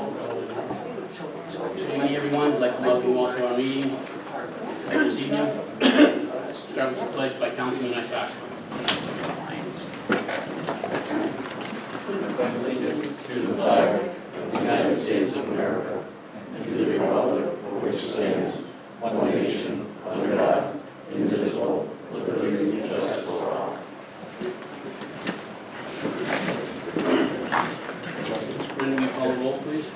Good evening, everyone. I'd like to welcome you all to our meeting this evening. Start with the pledge by Councilman Isaac. Allegiance to the flag of the United States of America and to the republic for which it stands, one nation, under God, indivisible, with liberty and justice for all. Brendan, will you call the roll, please?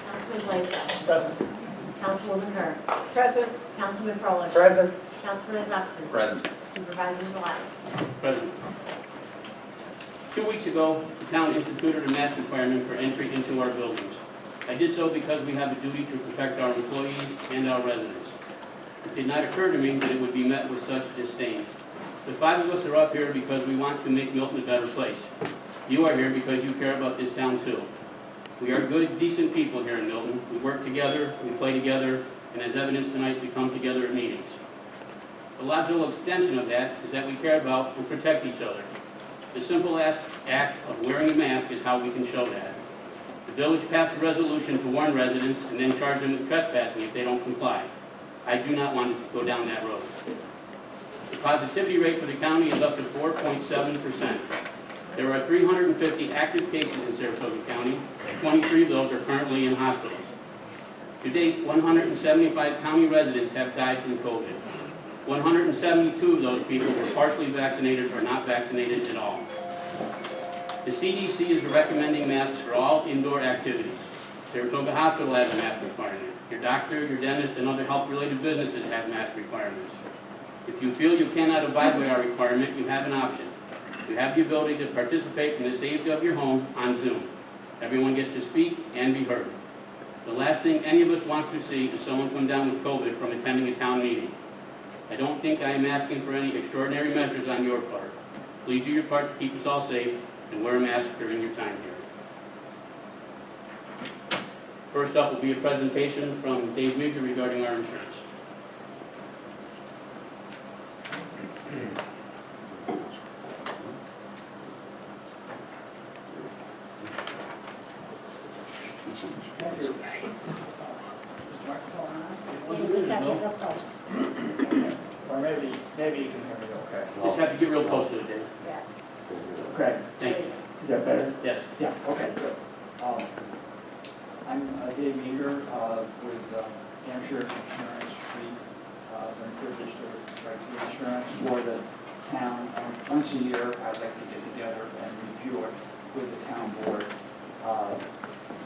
Councilman Blaisdell. Present. Councilwoman Hurd. Present. Councilman Froelich. Present. Councilman Isaacson. Present. Supervisors elect. Present. 2 weeks ago, the town instituted a mask requirement for entry into our buildings. I did so because we have a duty to protect our employees and our residents. It did not occur to me that it would be met with such disdain. The 5 of us are up here because we want to make Milton a better place. You are here because you care about this town too. We are good, decent people here in Milton. We work together, we play together, and as evidenced tonight, we come together at meetings. The logical extension of that is that we care about and protect each other. The simple act of wearing a mask is how we can show that. The village passed a resolution to warn residents and then charge them with trespassing if they don't comply. I do not want to go down that road. The positivity rate for the county is up to 4.7%. There are 350 active cases in Saratoga County. 23 of those are currently in hospitals. To date, 175 county residents have died from COVID. 172 of those people were partially vaccinated or not vaccinated at all. The CDC is recommending masks for all indoor activities. Saratoga Hospital has a mask requirement. Your doctor, your dentist, and other health-related businesses have mask requirements. If you feel you cannot abide by our requirement, you have an option. You have the ability to participate in the safety of your home on Zoom. Everyone gets to speak and be heard. The last thing any of us wants to see is someone come down with COVID from attending a town meeting. I don't think I am asking for any extraordinary measures on your part. Please do your part to keep us all safe and wear a mask during your time here. First up will be a presentation from Dave Meager regarding our insurance. Thank you. You just have to get real close. Or maybe you can hear me okay. Just have to get real close to it, Dave. Yeah. Okay, Thank you. is that better? Yes. Yeah, okay, good. I'm Dave Meager with Hampshire Insurance. We've been privileged to write the insurance for the town. Once a year, I'd like to get together and review it with the town board.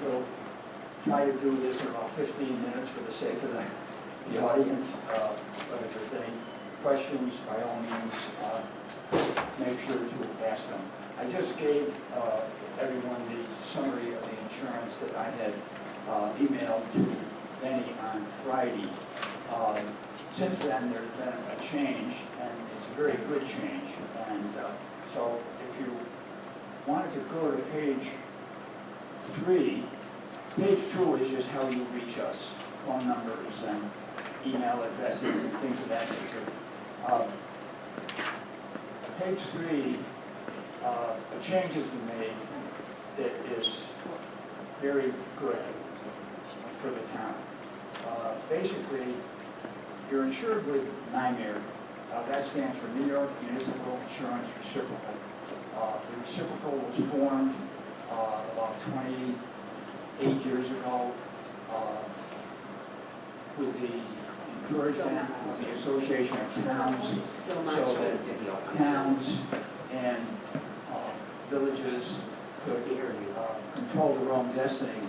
We'll try to do this in about 15 minutes for the sake of the audience. But if there's any questions, by all means, make sure to ask them. I just gave everyone the summary of the insurance that I had emailed to Benny on Friday. Since then, there's been a change, and it's a very good change. And so if you wanted to go to page 3, page 2 is just how you reach us, phone numbers and email addresses and things of that nature. Page 3, a change has been made that is very good for the town. Basically, you're insured with NYMIR. That stands for New York Municipal Insurance Reciprocal. The reciprocal was formed about 28 years ago with the encouragement of the Association of Towns, so that towns and villages could control their own destiny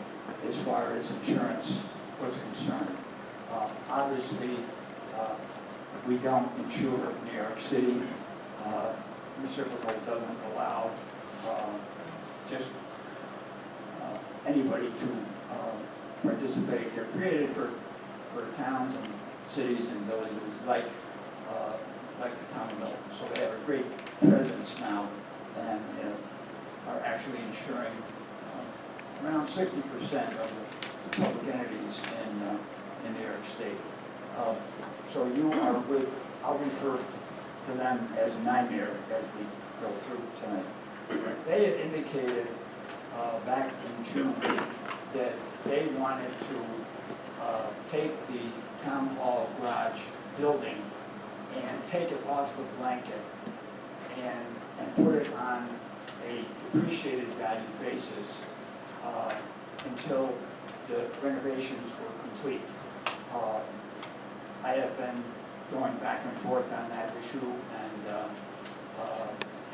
as far as insurance was concerned. Obviously, we don't insure New York City. Reciprocal doesn't allow just anybody to participate. They're created for towns and cities and villages like the town of Milton. So they have a great presence now and are actually insuring around 60% of the public entities in New York State. So you are with, I'll refer to them as NYMIR as we go through tonight. They had indicated back in June that they wanted to take the town hall garage building and take it off the blanket and put it on a depreciated value basis until the renovations were complete. I have been going back and forth on that issue and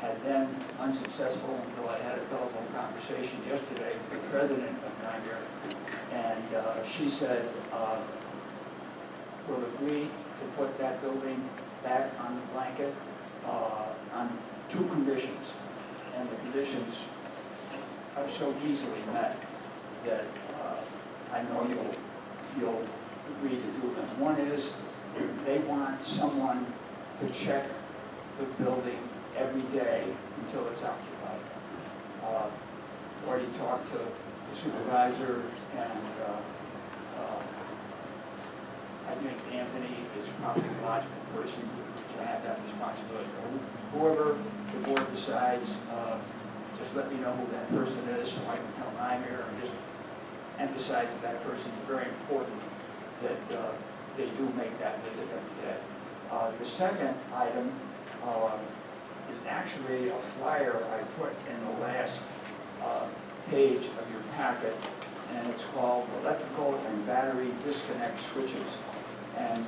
had been unsuccessful until I had a telephone conversation yesterday with the president of Niagara, and she said, we'll agree to put that building back on the blanket on 2 conditions, and the conditions are so easily met that I know you'll agree to do them. One is they want someone to check the building every day until it's occupied. Already talked to the supervisor, and I think Anthony is probably the logical person to have that responsibility. Whoever the board decides, just let me know who that person is so I can tell Nigel and just emphasize to that person it's very important that they do make that visit every day. The second item is actually a flyer I put in the last page of your packet, and it's called Electrical and Battery Disconnect Switches. And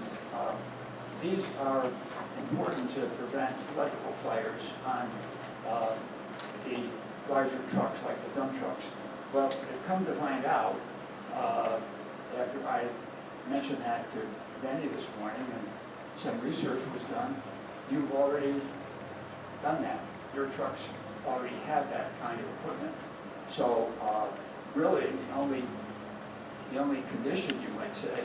these are important to prevent electrical fires on the larger trucks, like the dump trucks. Well, it come to find out, after I mentioned that to Benny this morning, and some research was done, you've already done that. Your trucks already have that kind of equipment. So really, the only condition, you might say,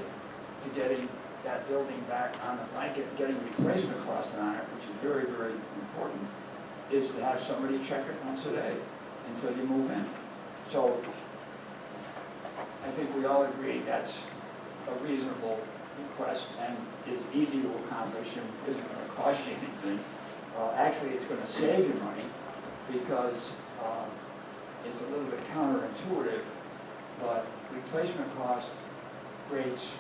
to getting that building back on the blanket, getting replacement cost on it, which is very, very important, is to have somebody check it once a day until you move in. So I think we all agree that's a reasonable request and is easy to accomplish and isn't going to cost you anything. Actually, it's going to save you money because it's a little bit counterintuitive, but replacement cost rates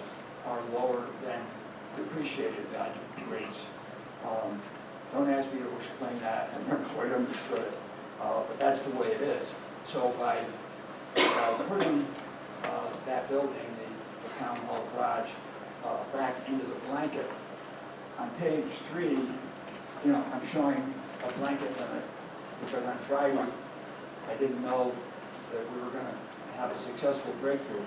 are lower than depreciated value rates. Don't ask me to explain that, I've never quite understood it, but that's the way it is. So by putting that building, the town hall garage, back into the blanket, on page 3, I'm showing a blanket limit because on Friday I didn't know that we were going to have a successful breakthrough.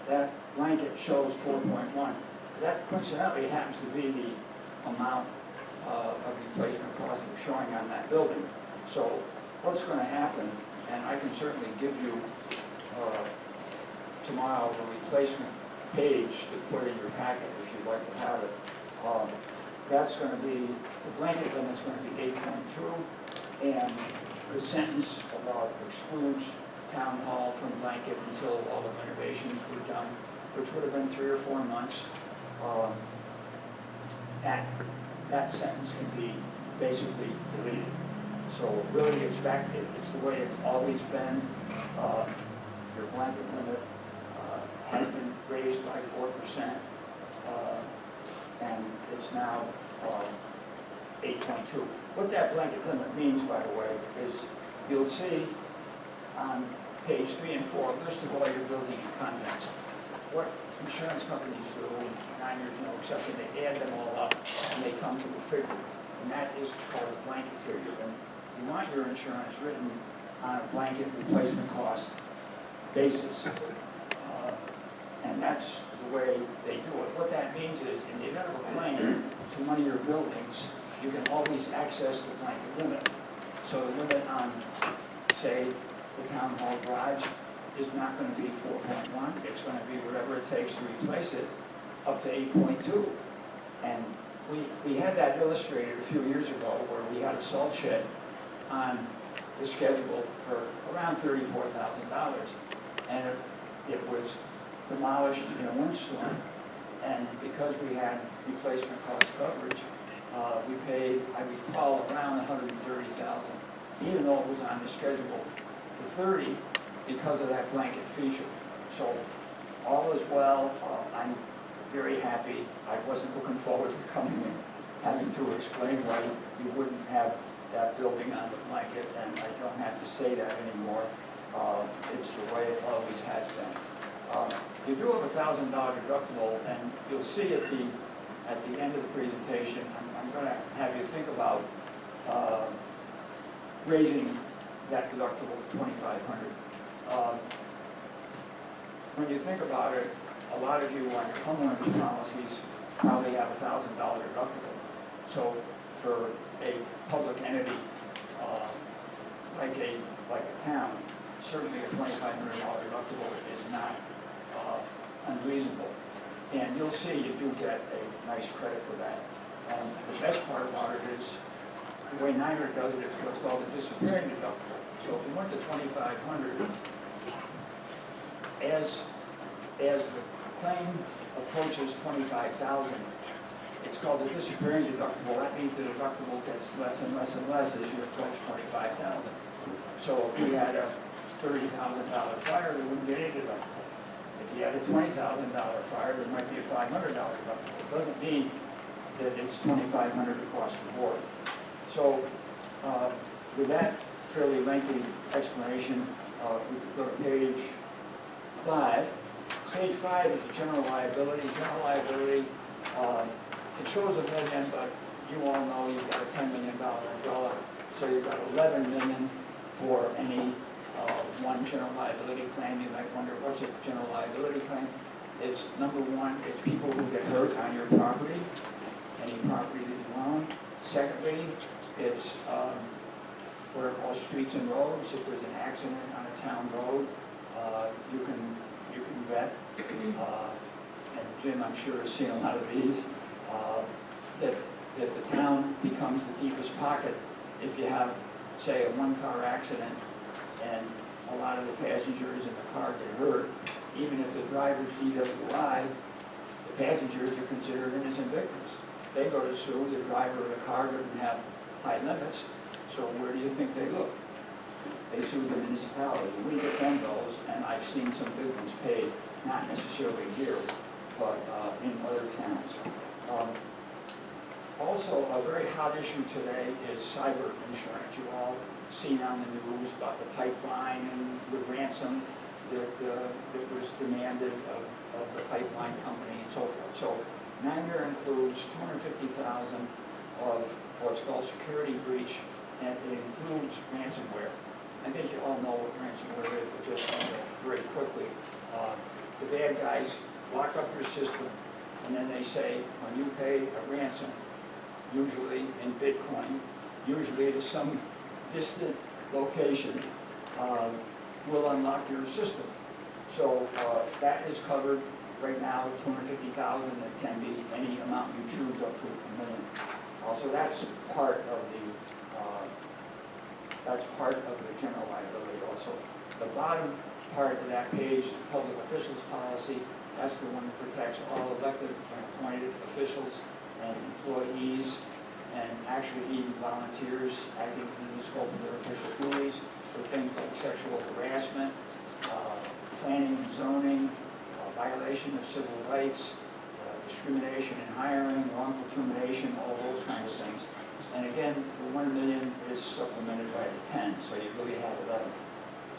That blanket shows 4.1. That coincidentally happens to be the amount of replacement cost we're showing on that building. So what's going to happen, and I can certainly give you tomorrow the replacement page to put in your packet if you'd like to have it. That's going to be, the blanket limit's going to be 8.2, and the sentence about excludes town hall from blanket until all the renovations were done, which would have been 3 or 4 months. That sentence can be basically deleted. So really it's back, it's the way it's always been. Your blanket limit has been raised by 4%, and it's now 8.2. What that blanket limit means, by the way, is you'll see on page 3 and 4, a list of all your building contents. What insurance companies do, and Niners no exception, they add them all up and they come to a figure. And that is called a blanket figure. And you want your insurance written on a blanket replacement cost basis. And that's the way they do it. What that means is, in the event of a claim to one of your buildings, you can always access the blanket limit. So the limit on, say, the town hall garage is not going to be 4.1. It's going to be whatever it takes to replace it, up to 8.2. And we had that illustrated a few years ago where we had a salt shed on the schedule for around $34,000. And it was demolished in a windstorm. And because we had replacement cost coverage, we paid, I recall, around $130,000, even though it was on the schedule to 30 because of that blanket feature. So all is well. I'm very happy. I wasn't looking forward to coming and having to explain why you wouldn't have that building on the blanket, and I don't have to say that anymore. It's the way it always has been. You do have a $1,000 deductible, and you'll see at the end of the presentation, I'm going to have you think about raising that deductible to $2,500. When you think about it, a lot of you on your homeowners policies probably have a $1,000 deductible. So for a public entity like a town, certainly a $2,500 deductible is not unreasonable. And you'll see you do get a nice credit for that. And the best part about it is the way NYMER does it, it's what's called a disappearing deductible. So if you went to $2,500, as the claim approaches $25,000, it's called the disappearing deductible. That means the deductible gets less and less and less as you approach $25,000. So if you had a $30,000 fire, there wouldn't be any deductible. If you had a $20,000 fire, there might be a $500 deductible. It doesn't mean that it's $2,500 across the board. So with that fairly lengthy explanation, we could go to page 5. Page 5 is the general liability. General liability, it shows a million, but you all know you've got a $10 million umbrella, so you've got $11 million for any one general liability claim. You might wonder, what's a general liability claim? It's number one, it's people who get hurt on your property, any property that you own. Secondly, it's what are called streets and roads. If there's an accident on a town road, you can bet, and Jim, I'm sure, has seen a lot of these, that the town becomes the deepest pocket if you have, say, a one-car accident and a lot of the passengers in the car get hurt. Even if the driver's DWI, the passengers are considered innocent victims. They go to sue, the driver of the car doesn't have high limits, so where do you think they look? They sue the municipality. We defend those, and I've seen some big ones paid, not necessarily here, but in other towns. Also, a very hot issue today is cyber insurance. You all seen on the news about the pipeline and the ransom that was demanded of the pipeline company and so forth. So NYMER includes $250,000 of what's called security breach, and it includes ransomware. I think you all know what ransomware is, but just very quickly. The bad guys lock up your system, and then they say, when you pay a ransom, usually in Bitcoin, usually to some distant location, will unlock your system. So that is covered right now, $250,000. It can be any amount you choose up to $1 million. So that's part of the general liability also. The bottom part of that page, the public officials policy, that's the one that protects all elected and appointed officials and employees, and actually even volunteers acting within the scope of their official duties for things like sexual harassment, planning and zoning, violation of civil rights, discrimination in hiring, wrongful termination, all those kinds of things. And again, the 1 million is supplemented by the 10, so you really have 11.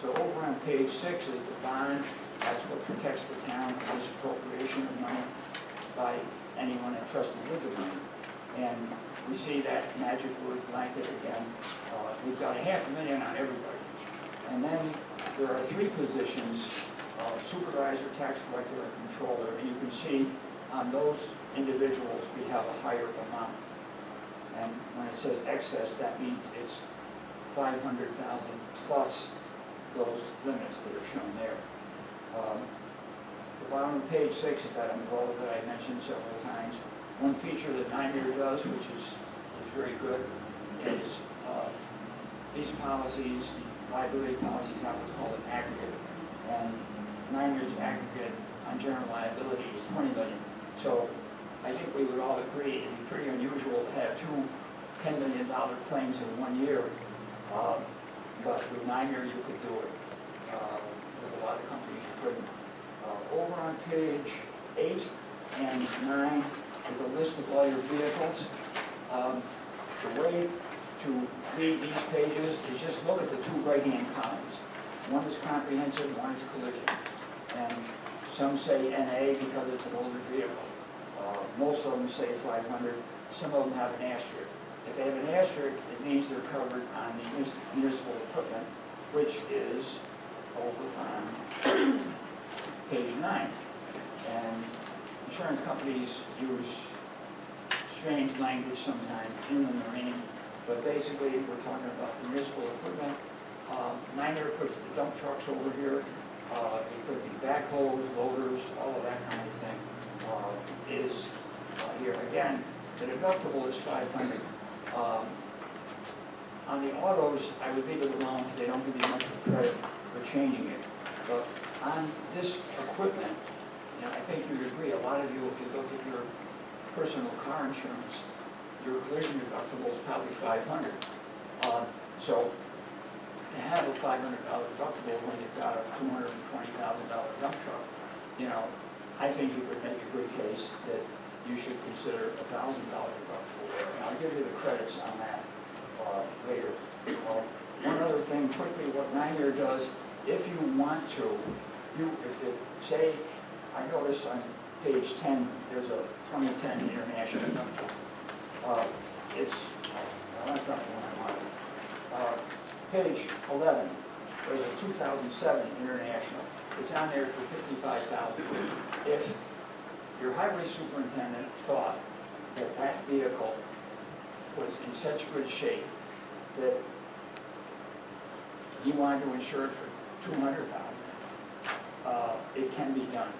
So over on page 6 is the bond. That's what protects the town from misappropriation of money by anyone entrusted with the money. And we see that magic word blanket again. We've got $500,000 on everybody. And then there are 3 positions, supervisor, tax collector, and controller. And you can see on those individuals we have a higher amount. And when it says excess, that means it's 500,000 plus those limits that are shown there. The bottom of page 6 is that umbrella that I mentioned several times. One feature that NYMER does, which is very good, is these policies, liability policies, have what's called an aggregate. And NYMER's aggregate on general liability is $20 million. So I think we would all agree it'd be pretty unusual to have 2 $10 million claims in 1 year. But with NYMER, you could do it. lot of companies couldn't. Over on page 8 and 9 is a list of all your vehicles. The way to read these pages is just look at the two right-hand columns. One is comprehensive, one is collision. And some say NA because it's an older vehicle. Most of them say 500. Some of them have an asterisk. If they have an asterisk, it means they're covered on the municipal equipment, which is over on page 9. And insurance companies use strange language sometimes in the marine, but basically we're talking about the municipal equipment. Niner puts the dump trucks over here. It could be backhoes, loaders, all of that kind of thing is here. Again, the deductible is 500. On the autos, I would leave it alone because they don't give you much credit for changing it. But on this equipment, you know, I think you'd agree, a lot of you, if you look at your personal car insurance, your collision deductible is probably 500. So to have a $500 deductible when you've got a $220,000 dump truck, you know, I think you could make a good case that you should consider a $1,000 deductible there. And I'll give you the credits on that later. One other thing quickly, what 9-year does, if you want to, say, I noticed on page 10, there's a 2010 International dump truck. That's not the one I wanted. Page 11, there's a 2007 International. It's on there for $55,000. If your highway superintendent thought that that vehicle was in such good shape that he wanted to insure it for $200,000, it can be done.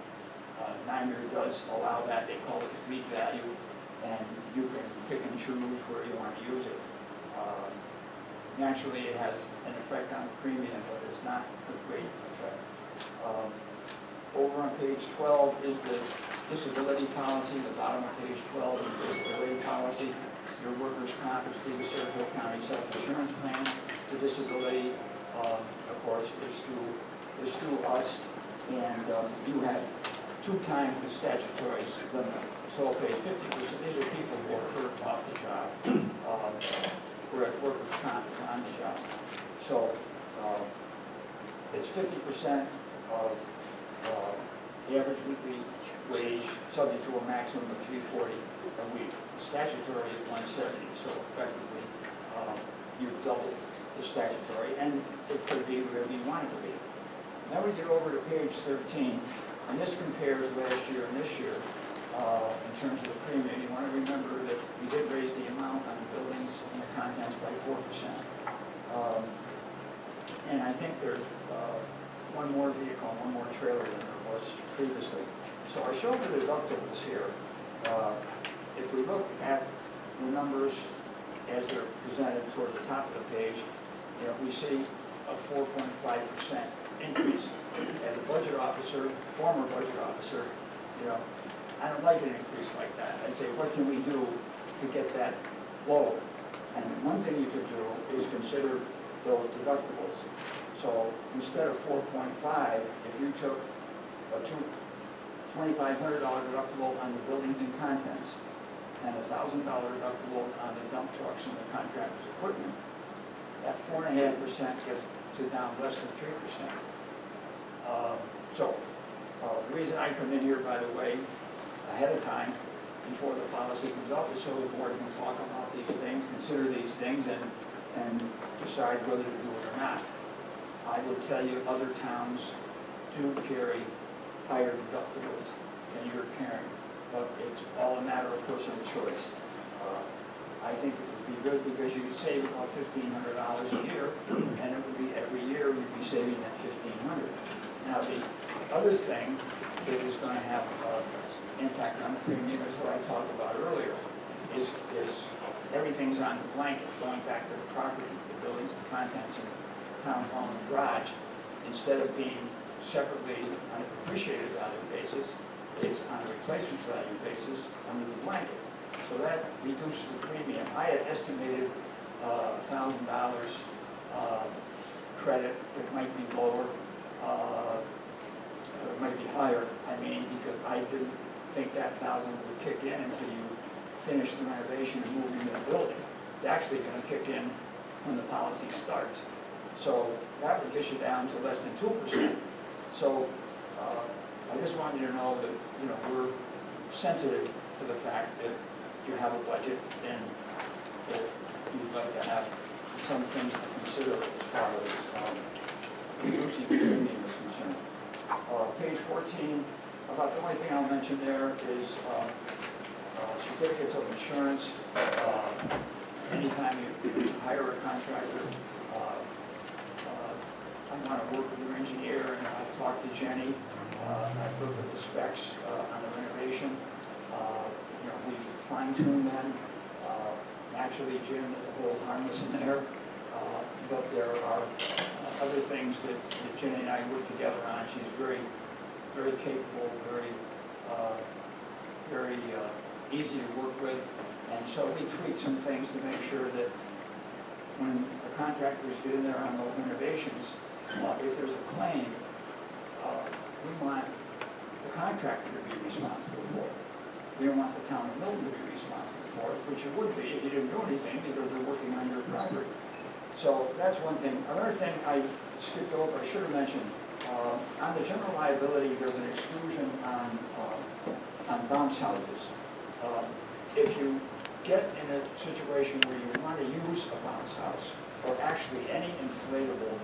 9-year does allow that. They call it fleet value, and you can pick and choose where you want to use it. Naturally, it has an effect on the premium, but it's not a great effect. Over on page 12 is the disability policy. The bottom of page 12 is the disability policy. Your workers' comp is through the Central County Self-Insurance Plan. The disability, of course, is through us, and you have 2 times the statutory limit. So it pays 50%. These are people who are hurt off the job, whereas workers' comp is on the job. So it's 50% of the average weekly wage, subject to a maximum of $340 a week. The statutory is $170, so effectively you've doubled the statutory, and it could be wherever you want it to be. Now we get over to page 13, and this compares last year and this year in terms of the premium. You want to remember that we did raise the amount on the buildings and the contents by 4%. And I think there's one more vehicle, one more trailer than there was previously. So I showed the deductibles here. If we look at the numbers as they're presented toward the top of the page, you know, we see a 4.5% increase. As a budget officer, former budget officer, you know, I don't like an increase like that. I say, what can we do to get that low? And one thing you could do is consider those deductibles. So instead of 4.5, if you took a $2,500 deductible on the buildings and contents and a $1,000 deductible on the dump trucks and the contractor's equipment, that 4.5% gets to down less than 3%. The reason I come in here, by the way, ahead of time, before the policy comes up, is so the board can talk about these things, consider these things, and decide whether to do it or not. I will tell you, other towns do carry higher deductibles than you're carrying, but it's all a matter of personal choice. I think it would be good because you could save about $1,500 a year, and it would be every year you'd be saving that $1,500. Now, the other thing that is going to have an impact on the premium is what I talked about earlier, is everything's on the blanket, going back to the property, the buildings and contents, and the town hall and garage. Instead of being separately on a depreciated value basis, it's on a replacement value basis under the blanket. So that reduces the premium. I had estimated $1,000 credit. It might be lower. it might be higher, I mean, because I didn't think that 1,000 would kick in until you finish the renovation and move into the building. It's actually gonna kick in when the policy starts. So that would get you down to less than 2%. So I just wanted you to know that, you know, we're sensitive to the fact that you have a budget and that you'd like to have some things to consider as far as reducing the premium is concerned. Page 14, about the only thing I'll mention there is certificates of insurance. Anytime you hire a contractor, I want to work with your engineer, and I've talked to Jenny. I've looked at the specs on the renovation. You know, we've fine-tuned them. Naturally, Jim, the whole harness in there, but there are other things that Jenny and I work together on. She's very, very capable, very easy to work with, and so we tweak some things to make sure that when the contractors get in there on those renovations, if there's a claim, we want the contractor to be responsible for it. We don't want the town of Milton to be responsible for it, which it would be if you didn't do anything because they're working on your property. So that's one thing. Another thing I skipped over, I should have mentioned, on the general liability, there's an exclusion on bounce houses. If you get in a situation where you want to use a bounce house, or actually any inflatable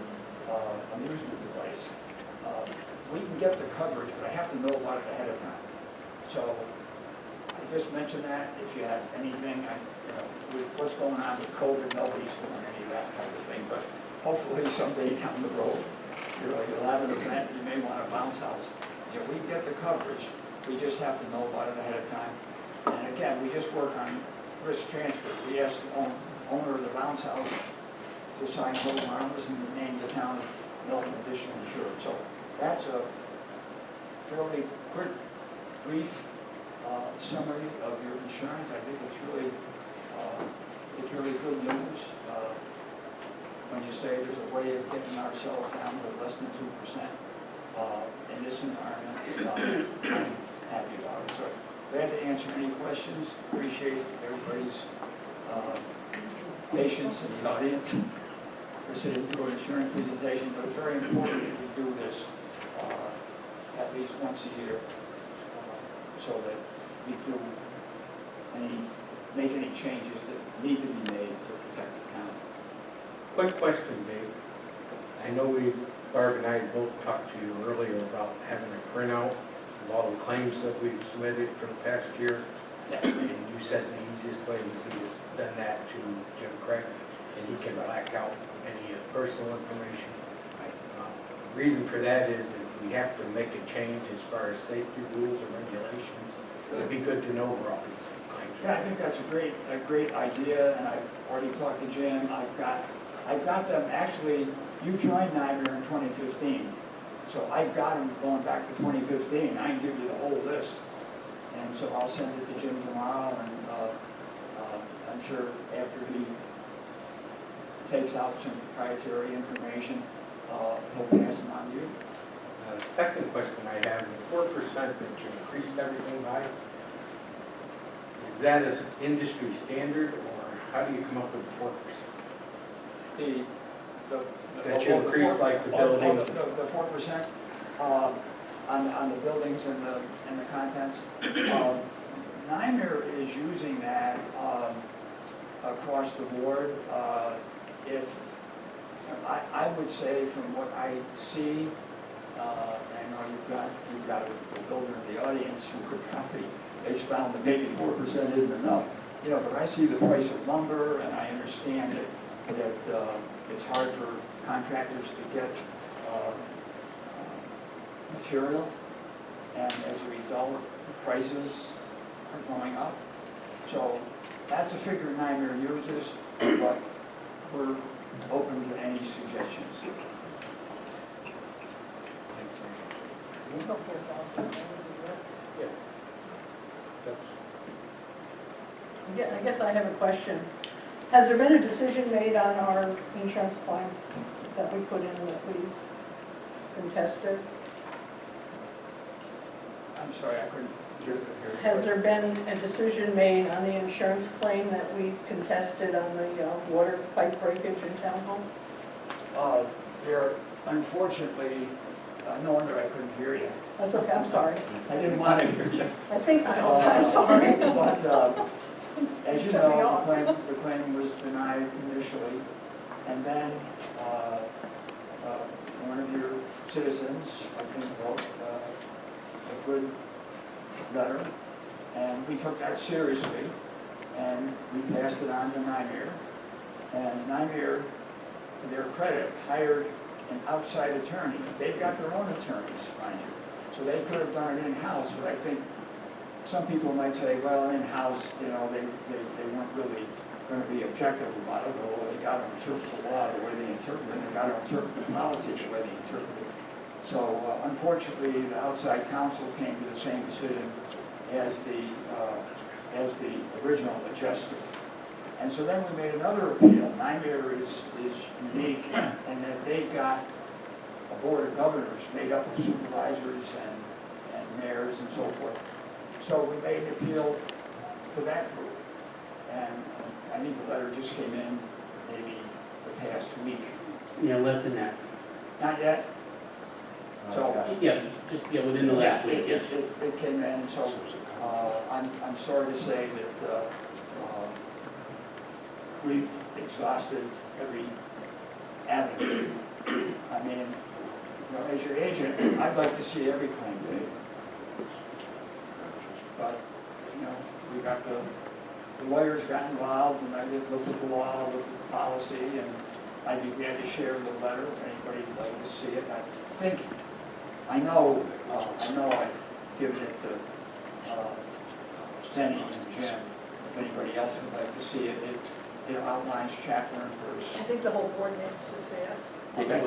amusement device, we can get the coverage, but I have to know about it ahead of time. So I just mentioned that. If you have anything, with what's going on with COVID, nobody's doing any of that kind of thing, but hopefully someday down the road, you'll have an event, you may want a bounce house. You know, we can get the coverage, we just have to know about it ahead of time. And again, we just work on risk transfer. We ask the owner of the bounce house to sign hold harmless and to name the town of Milton additional insured. So that's a fairly quick, brief summary of your insurance. I think it's really good news when you say there's a way of getting ourselves down to less than 2% in this environment. I'm happy about it. So glad to answer any questions. Appreciate everybody's patience in the audience. We're sitting through an insurance presentation, but it's very important that we do this at least once a year so that we do make any changes that need to be made to protect the town. Quick question, Dave. I know Barb and I both talked to you earlier about having a printout of all the claims that we've submitted for the past year. Yes. And you said the easiest way would be to send that to Jim Craig, and he can black out any personal information. The reason for that is if we have to make a change as far as safety rules or regulations, it'd be good to know where all these claims are. Yeah, I think that's a great idea, and I've already talked to Jim. I've got them, actually, you joined NYMER in 2015, so I've got them going back to 2015. I can give you the whole list, and so I'll send it to Jim tomorrow, and I'm sure after he takes out some proprietary information, he'll pass them on to you. Second question I have, the 4% that you increased everything by, is that an industry standard, or how do you come up with 4%? That you increase like the buildings? The 4% on the buildings and the contents. NYMER is using that across the board. If I would say from what I see, I know you've got a builder in the audience who could probably expound that maybe 4% isn't enough. You know, but I see the price of lumber, and I understand that it's hard for contractors to get material, and as a result, prices are going up. So that's a figure NYMER uses, but we're open to any suggestions. Yeah. I guess I have a question. Has there been a decision made on our insurance claim that we put in that we contested? sorry, I couldn't hear the Has there been a decision made on the insurance claim that we contested on the water pipe breakage in Town Hall? There, unfortunately, no wonder I couldn't hear you. That's okay, I'm sorry. I didn't want to hear you. I think, I'm sorry. But, as you Shut me know, off. the claim was denied initially, and then one of your citizens, I think, wrote a good letter, and we took that seriously, and we passed it on to NYMER. And NYMER, to their credit, hired an outside attorney. They've got their own attorneys, mind you, so they could have done it in-house, but I think some people might say, well, in-house, you know, they weren't really going to be objective about it, or they got to interpret the law the way they interpret it, they got to interpret the policy the way they interpret it. So unfortunately, the outside counsel came to the same decision as the original adjuster. And so then we made another appeal. NYMER is unique in that they've got a board of governors made up of supervisors and mayors and so forth. So we made an appeal to that group. And I think the letter just came in maybe the past week. Yeah, less than that. Not yet? So, Yeah, within the last week, yes. It came in, so I'm sorry to say that we've exhausted every avenue. I mean, you know, as your agent, I'd like to see every claim paid. But, you know, we got the lawyers got involved, and I did look at the law, look at the policy, and I'd be glad to share the letter if anybody would like to see it. I know I've given it to Denny and Jim. If anybody else would like to see it, it outlines chapter and verse. I think the whole board needs to see it. Okay,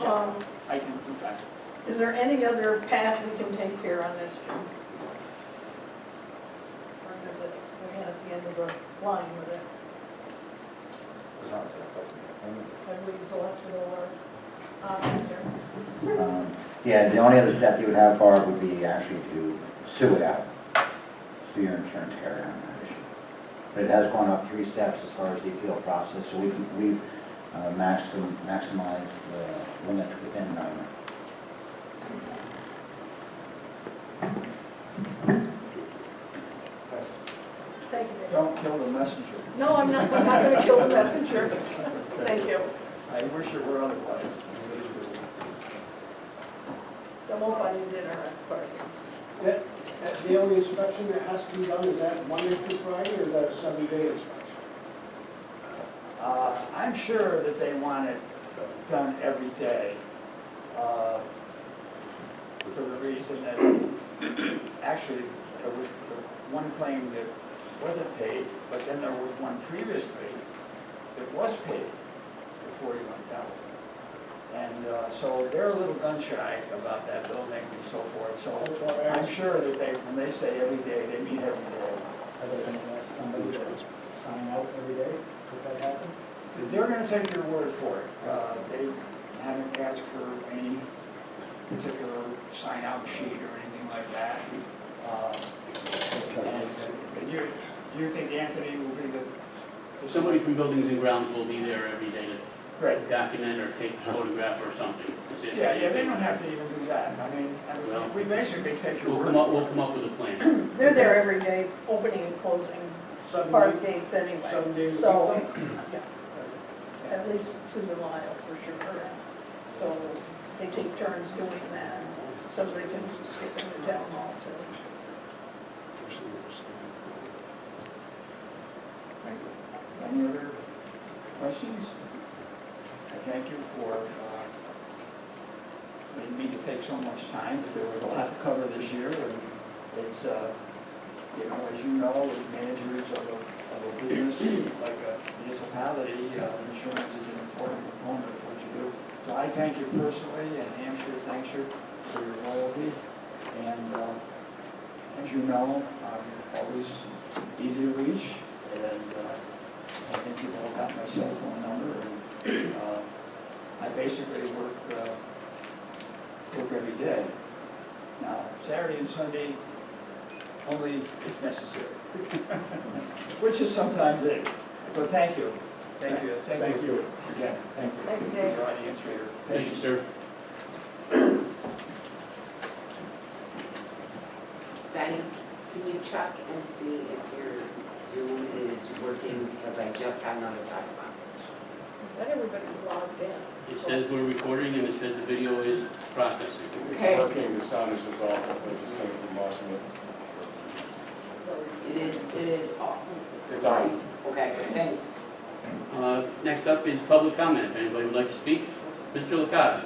well, I can do that. Is there any other path we can take here on this, Jim? Or is it, we're at the end of the line with it? Have we exhausted all our answer? Yeah, the only other step you would have, Barb, would be actually to sue it out, sue your insurance carrier on that issue. But it has gone up 3 steps as far as the appeal process, so we've maximized the limits within NYMER. Thank you, Dave. Don't kill the messenger. No, I'm not going to kill the messenger. Thank you. I wish it were otherwise. I won't buy you dinner at Parsons. That daily inspection that has to be done, is that Monday through Friday, or is that a 7-day inspection? I'm sure that they want it done every day, for the reason that actually there was one claim that wasn't paid, but then there was one previously that was paid for $41,000. And so they're a little gun shy about that building and so forth. So That's what I I'm asked. sure that when they say every day, they mean every day. Are they going to ask somebody to sign out every day? Would that happen? They're going to take your word for it. They haven't asked for any particular sign-out sheet or anything like that. And you think Anthony will be the... somebody from Buildings and Grounds will be there every day to Great. document or take a photograph or something. Yeah, they don't have to even do that. I mean, Well, we basically take your We'll word come for up with a plan. They're there every day, opening and closing park gates anyway. 7 days a So, week? yeah, at least Susan Lyle for sure. So they take turns doing that. Somebody can skip in the town hall too. Any other questions? I thank you for letting me to take so much time, but there was a lot to cover this year, and it's, you know, as you know, as managers of a business like a municipality, insurance is an important component of what you do. So I thank you personally, and Hampshire thanks you for your loyalty, and as you know, I'm always easy to reach, and I think you've all got my cell phone number, and I basically work every day. Now, Saturday and Sunday, only if necessary. Which is sometimes is. So thank you. Thank you. Thank you. Again, thank you. Thank you, for Dave. your audience for your Thank you, patience. sir. Betty, can you check and see if your Zoom is working, because I just got another text message. Not everybody's logged in. It says we're recording and it says the video is processing. Okay. It's working, the sound is just awful, I just came from watching it. It is off. It's on. Okay, thanks. Next up is public comment. If anybody would like to speak, Mr. Licata.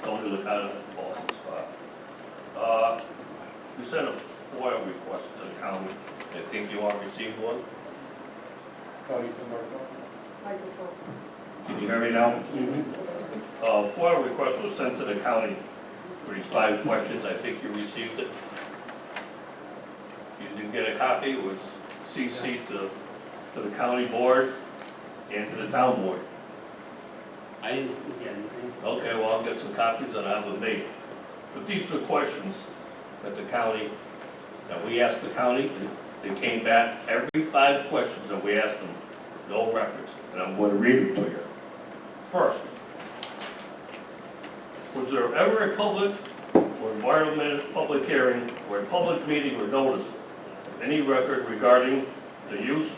Tony Licata, Boston Spot. You sent a FOIL request to the county. I think you all received one. Tony from Marco? Microphone. Can you hear me now? FOIL request was sent to the county for these 5 questions. I think you received it. You didn't get a copy. It was CC'd to the county board and to the town board. I didn't get anything. Okay, well, I'll get some copies and I'll have them made. But these are the questions that the county, that we asked the county. They came back, every 5 questions that we asked them, no records. And I'm going to read them to you. First, was there ever a public or environmental public hearing or a public meeting or notice of any record regarding the use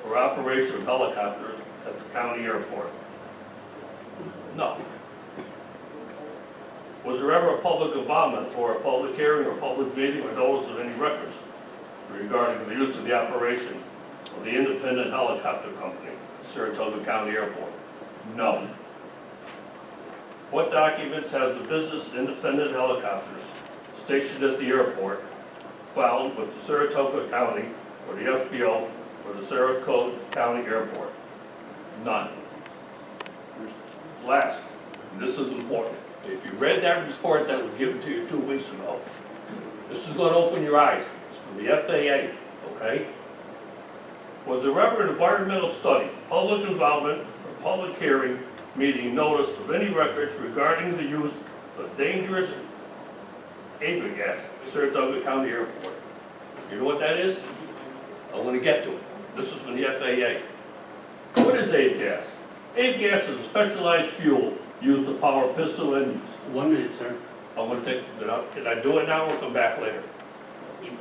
or operation of helicopters at the county airport? No. Was there ever a public involvement or a public hearing or public meeting or notice of any records regarding the use of the operation of the independent helicopter company, Saratoga County Airport? No. What documents has the business independent helicopters stationed at the airport filed with the Saratoga County or the FBO or the Saratoga County Airport? None. Last, and this is important, if you read that report that was given to you 2 weeks ago, this is going to open your eyes. It's from the FAA, okay? Was there ever an environmental study, public involvement, or public hearing, meeting, notice of any records regarding the use of dangerous avian gas at Saratoga County Airport? You know what that is? I want to get to it. This is from the FAA. What is avian gas? Avian gas is a specialized fuel used to power pistol engines. 1 minute, sir. I'm going to take, can I do it now or come back later?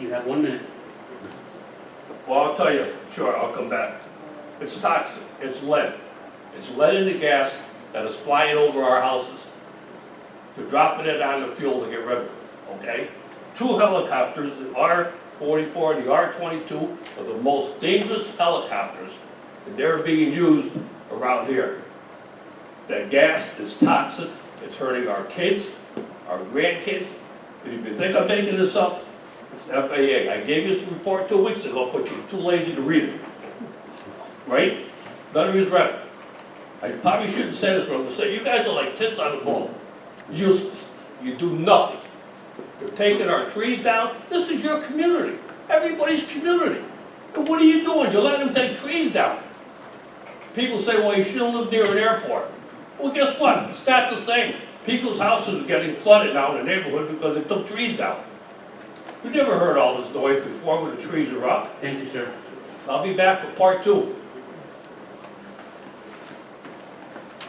You have 1 minute. Well, I'll tell you, sure, I'll come back. It's toxic, it's lead. It's lead in the gas that is flying over our houses. They're dropping it on the fuel to get rid of it, okay? 2 helicopters, the R-44 and the R-22, are the most dangerous helicopters, and they're being used around here. That gas is toxic, it's hurting our kids, our grandkids, and if you think I'm making this up, it's FAA. I gave you this report 2 weeks ago, but you were too lazy to read it. Right? None of you's read it. I probably shouldn't say this, but I'm going to say, you guys are like tits on the bone. Useless. You do nothing. You're taking our trees down. This is your community. Everybody's community. And what are you doing? You're letting them take trees down. People say, well, you shouldn't live near an airport. Well, guess what? It's not the same. People's houses are getting flooded now in the neighborhood because they took trees down. You've never heard all this noise before when the trees are up. Thank you, sir. I'll be back for part 2.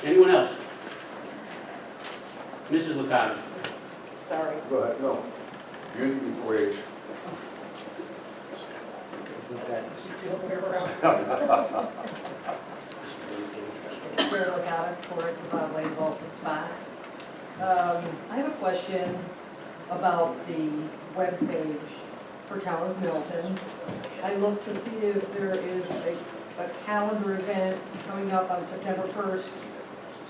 Anyone else? Mrs. Licata. Sorry. Go ahead, no. You before age. Chair Licata, for Lane Boston Spot. I have a question about the webpage for Town of Milton. I looked to see if there is a calendar event coming up on September 1st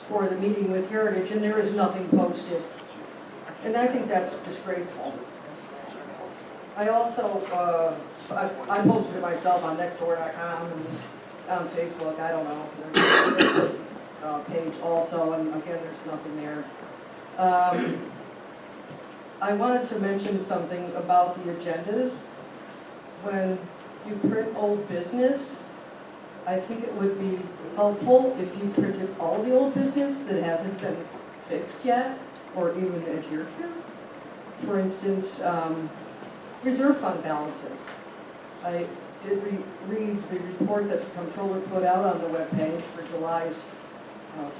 for the meeting with Heritage, and there is nothing posted. And I think that's disgraceful. I also, I posted it myself on nextdoor.com and on Facebook, I don't know. There's a page also, and again, there's nothing there. I wanted to mention something about the agendas. When you print old business, I think it would be helpful if you printed all the old business that hasn't been fixed yet, or even adhered to. For instance, reserve fund balances. I did read the report that the comptroller put out on the webpage for July's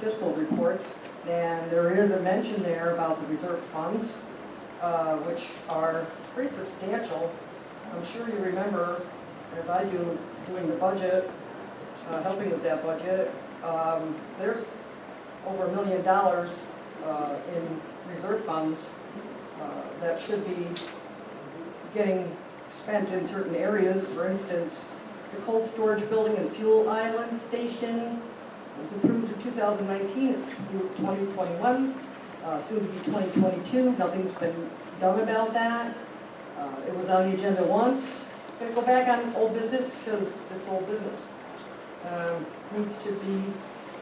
fiscal reports, and there is a mention there about the reserve funds, which are pretty substantial. I'm sure you remember, as I do, doing the budget, helping with that budget, there's over $1 million in reserve funds that should be getting spent in certain areas. For instance, the cold storage building and fuel island station was approved in 2019, it's approved 2021, soon to be 2022. Nothing's been done about that. It was on the agenda once. Gonna go back on old business because it's old business. Needs to be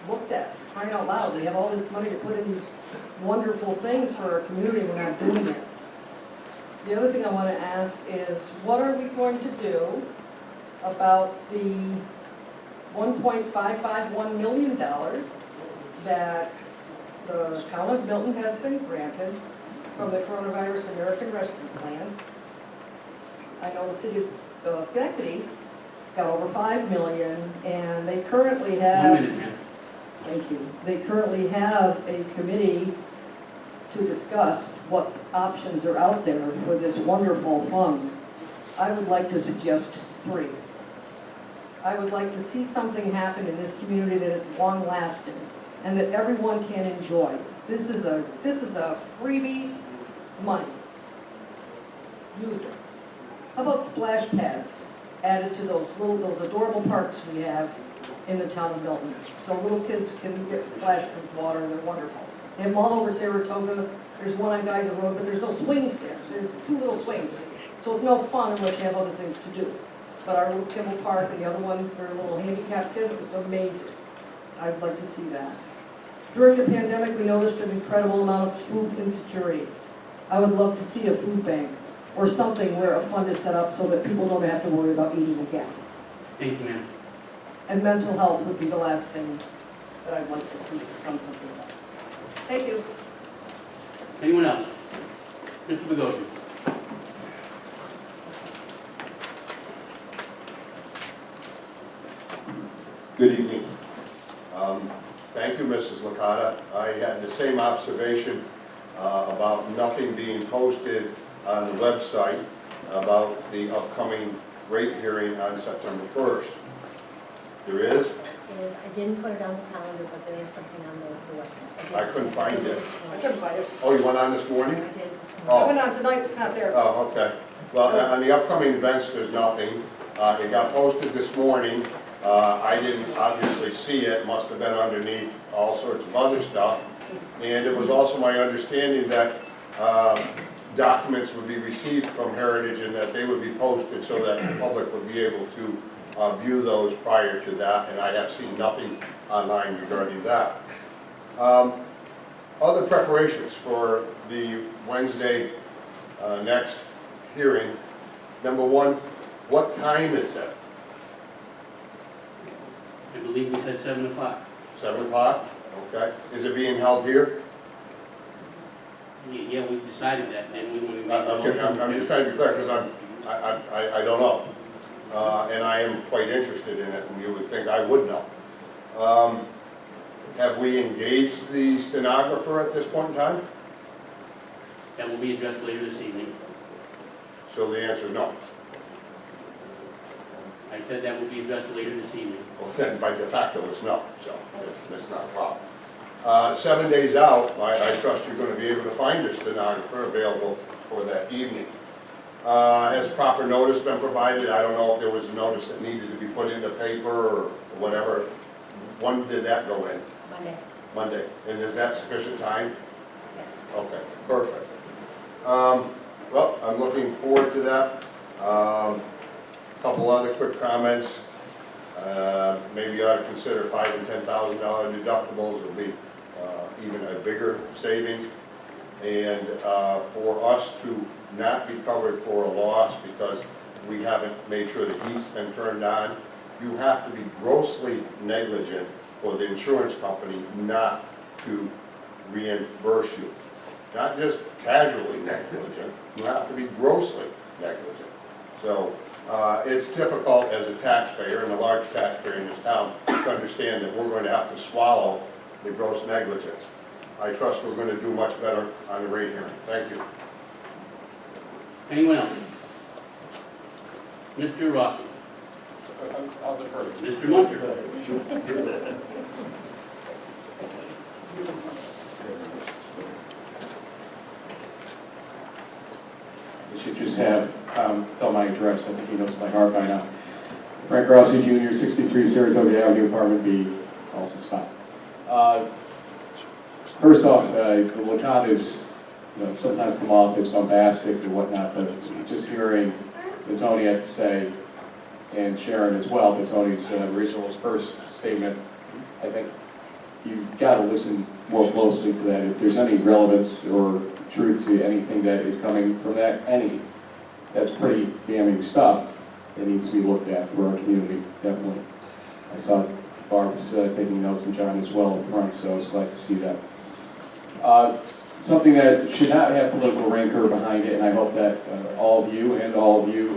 looked at, crying out loud. We have all this money to put in these wonderful things for our community, we're not doing it. The other thing I want to ask is, what are we going to do about the $1.551 million that the town of Milton has been granted from the Coronavirus American Rescue Plan? I know the city of Schenectady got over $5 million, and they currently have... 1 minute, ma'am. Thank you. They currently have a committee to discuss what options are out there for this wonderful fund. I would like to suggest 3. I would like to see something happen in this community that is long-lasting and that everyone can enjoy. This is a freebie money. Use it. How about splash pads added to those adorable parks we have in the town of Milton, so little kids can get splashed with water, and they're wonderful. They have them all over Saratoga. There's one on Geyser Road, but there's no swings there. There's 2 little swings. So it's no fun unless you have other things to do. But our little Kimball Park and the other one for little handicapped kids, it's amazing. I'd like to see that. During the pandemic, we noticed an incredible amount of food insecurity. I would love to see a food bank or something where a fund is set up so that people don't have to worry about eating again. Thank you, ma'am. And mental health would be the last thing that I'd like to see become something about. Thank you. Anyone else? Mr. Bogosian. Good evening. Thank you, Mrs. Licata. I had the same observation about nothing being posted on the website about the upcoming rate hearing on September 1st. There is? It is, I didn't put it on the calendar, but there is something on the website. I couldn't find it. I couldn't find it. Oh, you went on this I morning? did it this I morning. went on tonight, it's not there. Oh, okay. Well, on the upcoming events, there's nothing. It got posted this morning. I didn't obviously see it, must have been underneath all sorts of other stuff. And it was also my understanding that documents would be received from Heritage and that they would be posted so that the public would be able to view those prior to that, and I have seen nothing online regarding that. Other preparations for the Wednesday next hearing. Number 1, what time is it? I believe we said 7 o'clock. 7 o'clock? Okay. Is it being held here? Yeah, we decided that, and we want to make a Okay, motion. I'm just trying to be clear because I don't know. And I am quite interested in it, and you would think I would know. Have we engaged the stenographer at this point in time? That will be addressed later this evening. So the answer is no. I said that will be addressed later this evening. Well, then by de facto it's no, so that's not a problem. 7 days out, I trust you're going to be able to find a stenographer available for that evening. Has proper notice been provided? I don't know if there was a notice that needed to be put in the paper or whatever. When did that go in? Monday, Monday. And is that sufficient time? yes. Okay, perfect. Well, I'm looking forward to that. Couple other quick comments. Maybe you ought to consider $5,000 and $10,000 deductibles. It'll be even a bigger savings. And for us to not be covered for a loss because we haven't made sure the heat's been turned on, you have to be grossly negligent for the insurance company not to reimburse you. Not just casually negligent, you have to be grossly negligent. So it's difficult as a taxpayer, and a large taxpayer in this town, to understand that we're going to have to swallow the gross negligence. I trust we're going to do much better on the rate hearing. Thank you. Anyone else? Mr. Rossi? I'll defer to you. Mr. Munter? You should just have Tom tell my address. I think he knows my heart by now. Frank Rossi Jr., 63 Saratoga Avenue, Apartment B, also spot. First off, the Latanas, sometimes come off as bombastic or whatnot, but just hearing what Tony had to say, and Sharon as well, but Tony's original first statement, I think you've got to listen more closely to that. If there's any relevance or truth to anything that is coming from that, that's pretty damning stuff that needs to be looked at for our community, definitely. I saw Barb was taking notes and John as well in front, so I was glad to see that. Something that should not have political rancor behind it, and I hope that all of you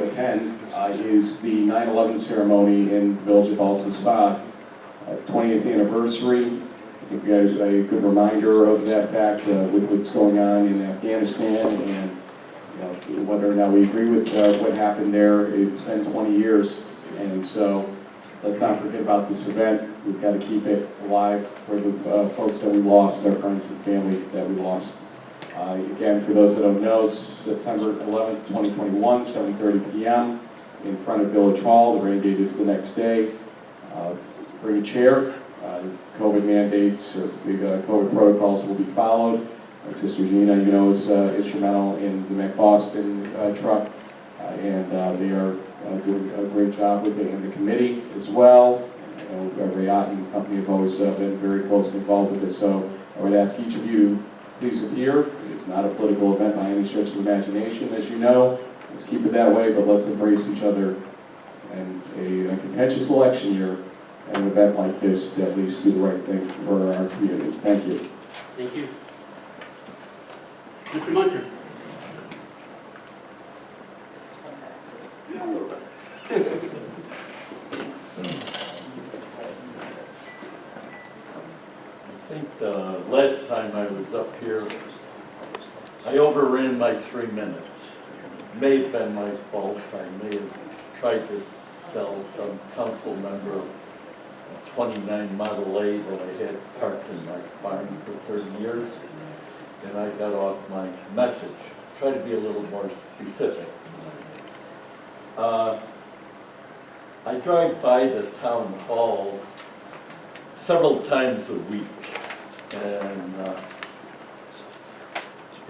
attend, is the 9/11 ceremony in the Village of Balsam Spa. 20th anniversary. I think we got a good reminder of that fact with what's going on in Afghanistan, and whether or not we agree with what happened there. It's been 20 years, and so let's not forget about this event. We've got to keep it alive for the folks that we lost, our friends and family that we lost. Again, for those that don't know, September 11th, 2021, 7:30 p.m. in front of Village Hall. The rain date is the next day. Bring a chair. COVID mandates or the COVID protocols will be followed. My sister Gina, is instrumental in the McBoston truck, and they are doing a great job with it, and the committee as well. Rayat and company have always been very closely involved with it, so I would ask each of you, please appear. It's not a political event by any stretch of imagination, as you know. Let's keep it that way, but let's embrace each other. And a contentious election year, and an event like this to at least do the right thing for our community. Thank you. Thank you. Mr. Munter? I think the last time I was up here, I overran my 3 minutes. May have been my fault. I may have tried to sell some council member a 29 Model A that I had parked in my barn for 30 years, and I got off my message. Try to be a little more specific. I drive by the town hall several times a week, and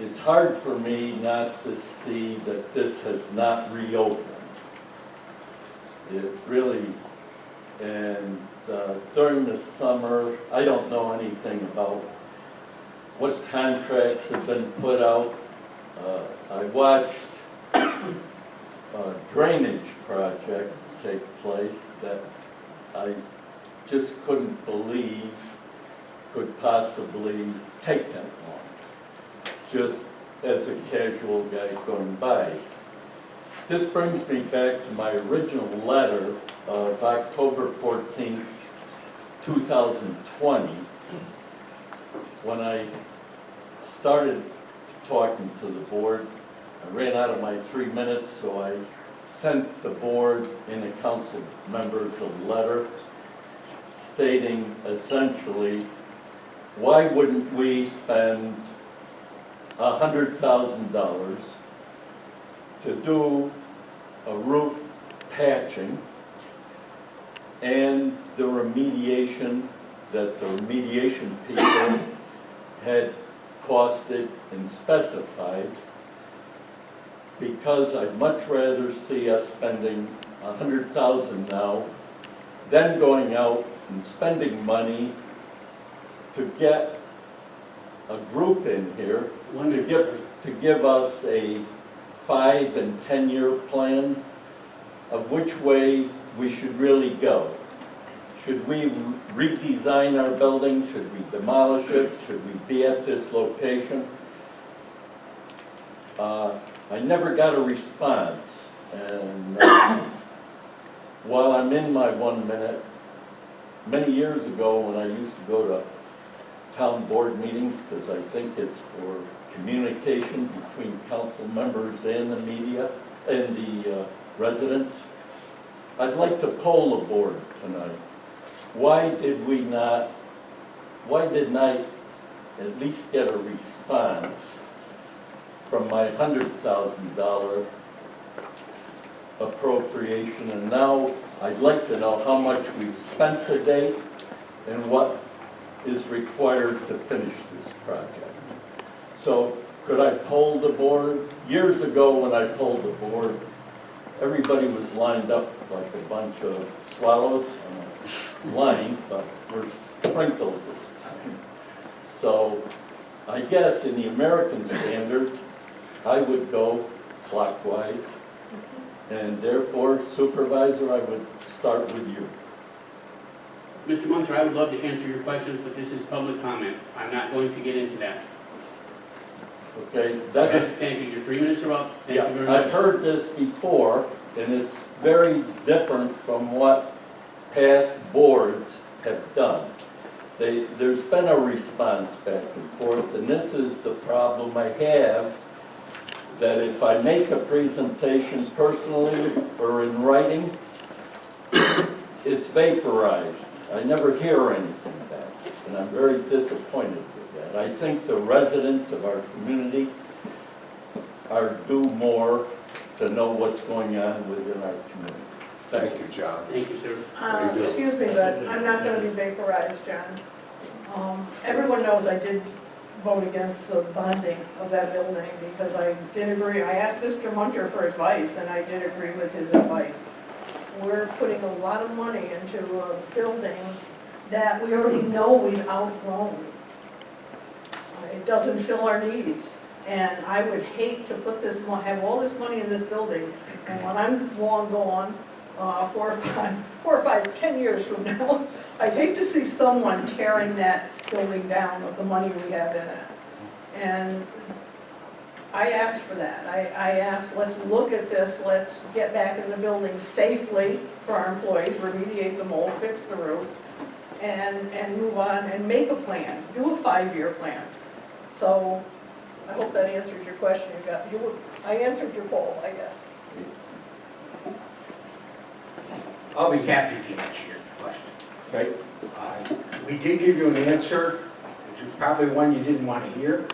it's hard for me not to see that this has not reopened. It really, and during the summer, I don't know anything about what contracts have been put out. I watched a drainage project take place that I just couldn't believe could possibly take that long, just as a casual guy going by. This brings me back to my original letter of October 14th, 2020, when I started talking to the board. I ran out of my 3 minutes, so I sent the board and the council members a letter stating essentially, why wouldn't we spend $100,000 to do a roof patching and the remediation that the remediation people had costed and specified, because I'd much rather see us spending $100,000 now than going out and spending money to get a group in here to give us a 5- and 10-year plan of which way we should really go. Should we redesign our building? Should we demolish it? Should we be at this location? I never got a response, and while I'm in my 1 minute, many years ago when I used to go to town board meetings, because I think it's for communication between council members and the media and the residents, I'd like to poll the board tonight. Why didn't I at least get a response from my $100,000 appropriation? And now I'd like to know how much we've spent to date and what is required to finish this project. So could I poll the board? Years ago when I polled the board, everybody was lined up like a bunch of swallows on a line, but we're sprinkled this time. So I guess in the American standard, I would go clockwise, and therefore, Supervisor, I would start with you. Mr. Munter, I would love to answer your questions, but this is public comment. I'm not going to get into that. Okay, that's, Thank you. Your 3 minutes are up. Thank you very I've much. heard this before, and it's very different from what past boards have done. There's been a response back and forth, and this is the problem I have, that if I make a presentation personally or in writing, it's vaporized. I never hear anything back, and I'm very disappointed with that. I think the residents of our community are due more to know what's going on within our community. Thank you, John. Thank you, sir. Excuse me, but I'm not gonna be vaporized, John. Everyone knows I did vote against the bonding of that building because I did agree. I asked Mr. Munter for advice, and I did agree with his advice. We're putting a lot of money into a building that we already know we've outgrown. It doesn't fill our needs, and I would hate to put this, have all this money in this building, and when I'm long gone, 4 or 5, 10 years from now, I'd hate to see someone tearing that building down with the money we have in it. And I asked for that. I asked, let's look at this, let's get back in the building safely for our employees, remediate the mold, fix the roof, and move on and make a plan, do a 5-year plan. So I hope that answers your question. I answered your poll, I guess. I'll be happy to answer your question. Okay? We did give you an answer, which is probably one you didn't want to hear.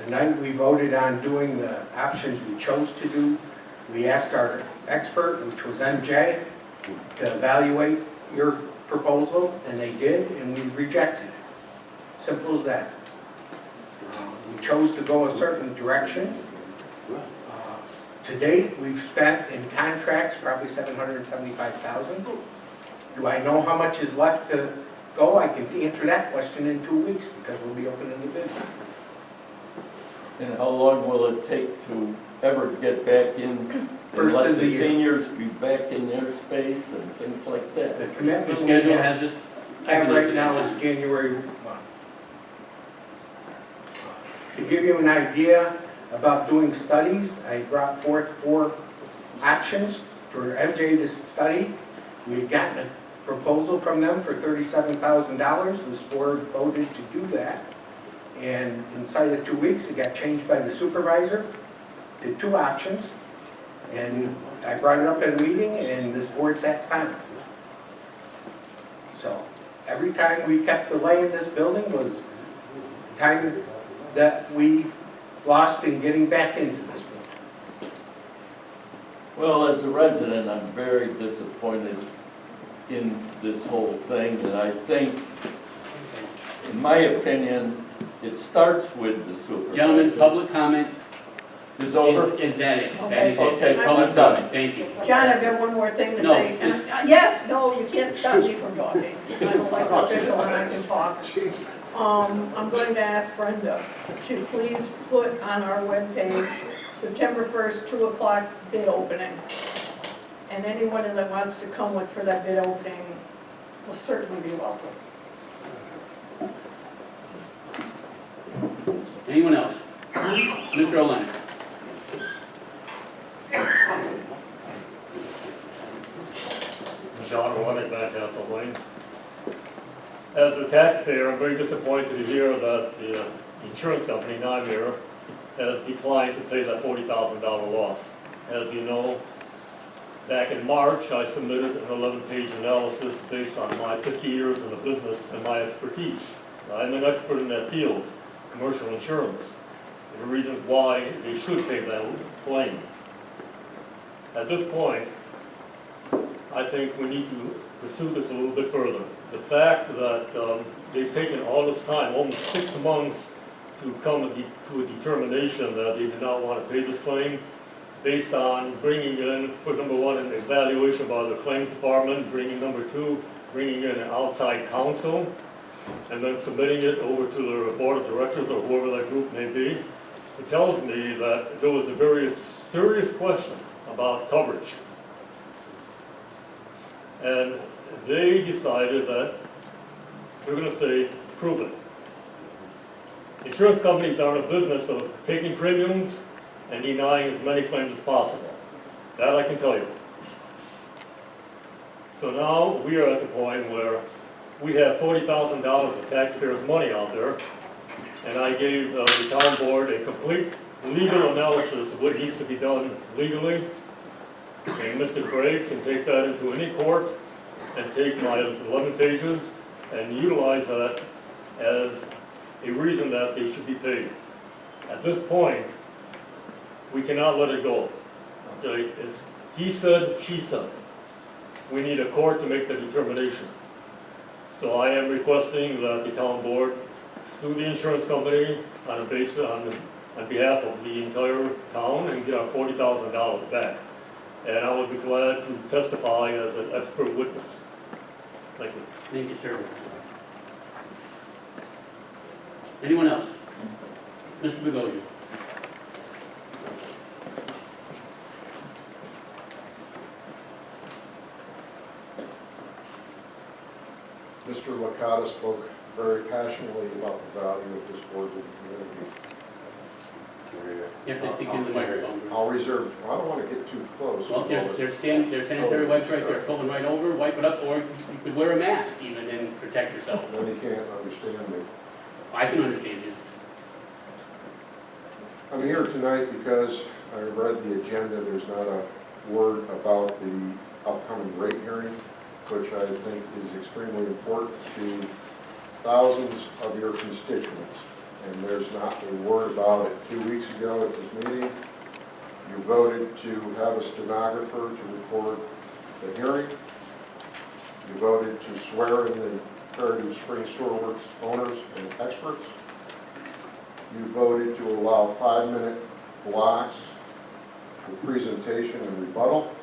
The night we voted on doing the options we chose to do, we asked our expert, which was MJ, to evaluate your proposal, and they did, and we rejected it. Simple as that. We chose to go a certain direction. To date, we've spent in contracts probably $775,000. Do I know how much is left to go? I can answer that question in 2 weeks because we'll be opening the bid. And how long will it take to ever get back in and First let of the the year. seniors be back in their space and things like that? The The commitment we schedule has this. have right now is January 1. To give you an idea about doing studies, I brought forth 4 options for MJ to study. We had gotten a proposal from them for $37,000. This board voted to do that. And inside of 2 weeks, it got changed by the supervisor to 2 options. And I brought it up at a meeting, and this board sat silent. So every time we kept delaying this building was time that we lost in getting back into this building. Well, as a resident, I'm very disappointed in this whole thing, and I think, in my opinion, it starts with the supervisor. Gentlemen, public comment Is over? is that it? That Okay. is it. Okay, It's public I'm done. comment. Thank you. John, I've got one more thing to No, say. And yes, no, you can't stop me from talking. I'm a elected official and I can talk. I'm going to ask Brenda to please put on our webpage September 1st, 2 o'clock bid opening. and anyone that wants to come with for that bid opening will certainly be welcome. Anyone else? Mr. O'Leary. John O'Leary, Manchester Lane. As a taxpayer, I'm very disappointed to hear that the insurance company, Nymir, has declined to pay that $40,000 loss. As you know, back in March, I submitted an 11-page analysis based on my 50 years in the business and my expertise. I'm an expert in that field, commercial insurance, and the reasons why they should pay that claim. At this point, I think we need to pursue this a little bit further. The fact that they've taken all this time, almost 6 months, to come to a determination that they do not want to pay this claim, based on bringing in, for number one, an evaluation by the claims department, bringing number two, bringing in an outside counsel, and then submitting it over to the board of directors or whoever that group may be. It tells me that there was a very serious question about coverage. And they decided that they're going to say, prove it. Insurance companies are in a business of taking premiums and denying as many claims as possible. That I can tell you. So now we are at the point where we have $40,000 of taxpayers' money out there, and I gave the town board a complete legal analysis of what needs to be done legally. And Mr. Craig can take that into any court and take my 11 pages and utilize that as a reason that they should be paid. At this point, we cannot let it go. Okay? It's he said, she said. We need a court to make the determination. So I am requesting that the town board sue the insurance company on behalf of the entire town and get our $40,000 back. And I would be glad to testify as an expert witness. Thank you. Thank you, sir. Anyone else? Mr. Begonia. Mr. Licata spoke very passionately about the value of this board to the community. You have to speak in the microphone. I'll reserve, I don't want to get too close. Well, there's sanitary wipes right there, pulling right over, wipe it up, or you could wear a mask even and protect yourself. Then you can't understand me. I can understand you. I'm here tonight because I read the agenda. There's not a word about the upcoming rate hearing, which I think is extremely important to thousands of your constituents. And there's not a word about it. 2 weeks ago at this meeting, you voted to have a stenographer to record the hearing. You voted to swear in the Heritage Springs Sewer Works owners and experts. You voted to allow 5-minute blocks for presentation and rebuttal.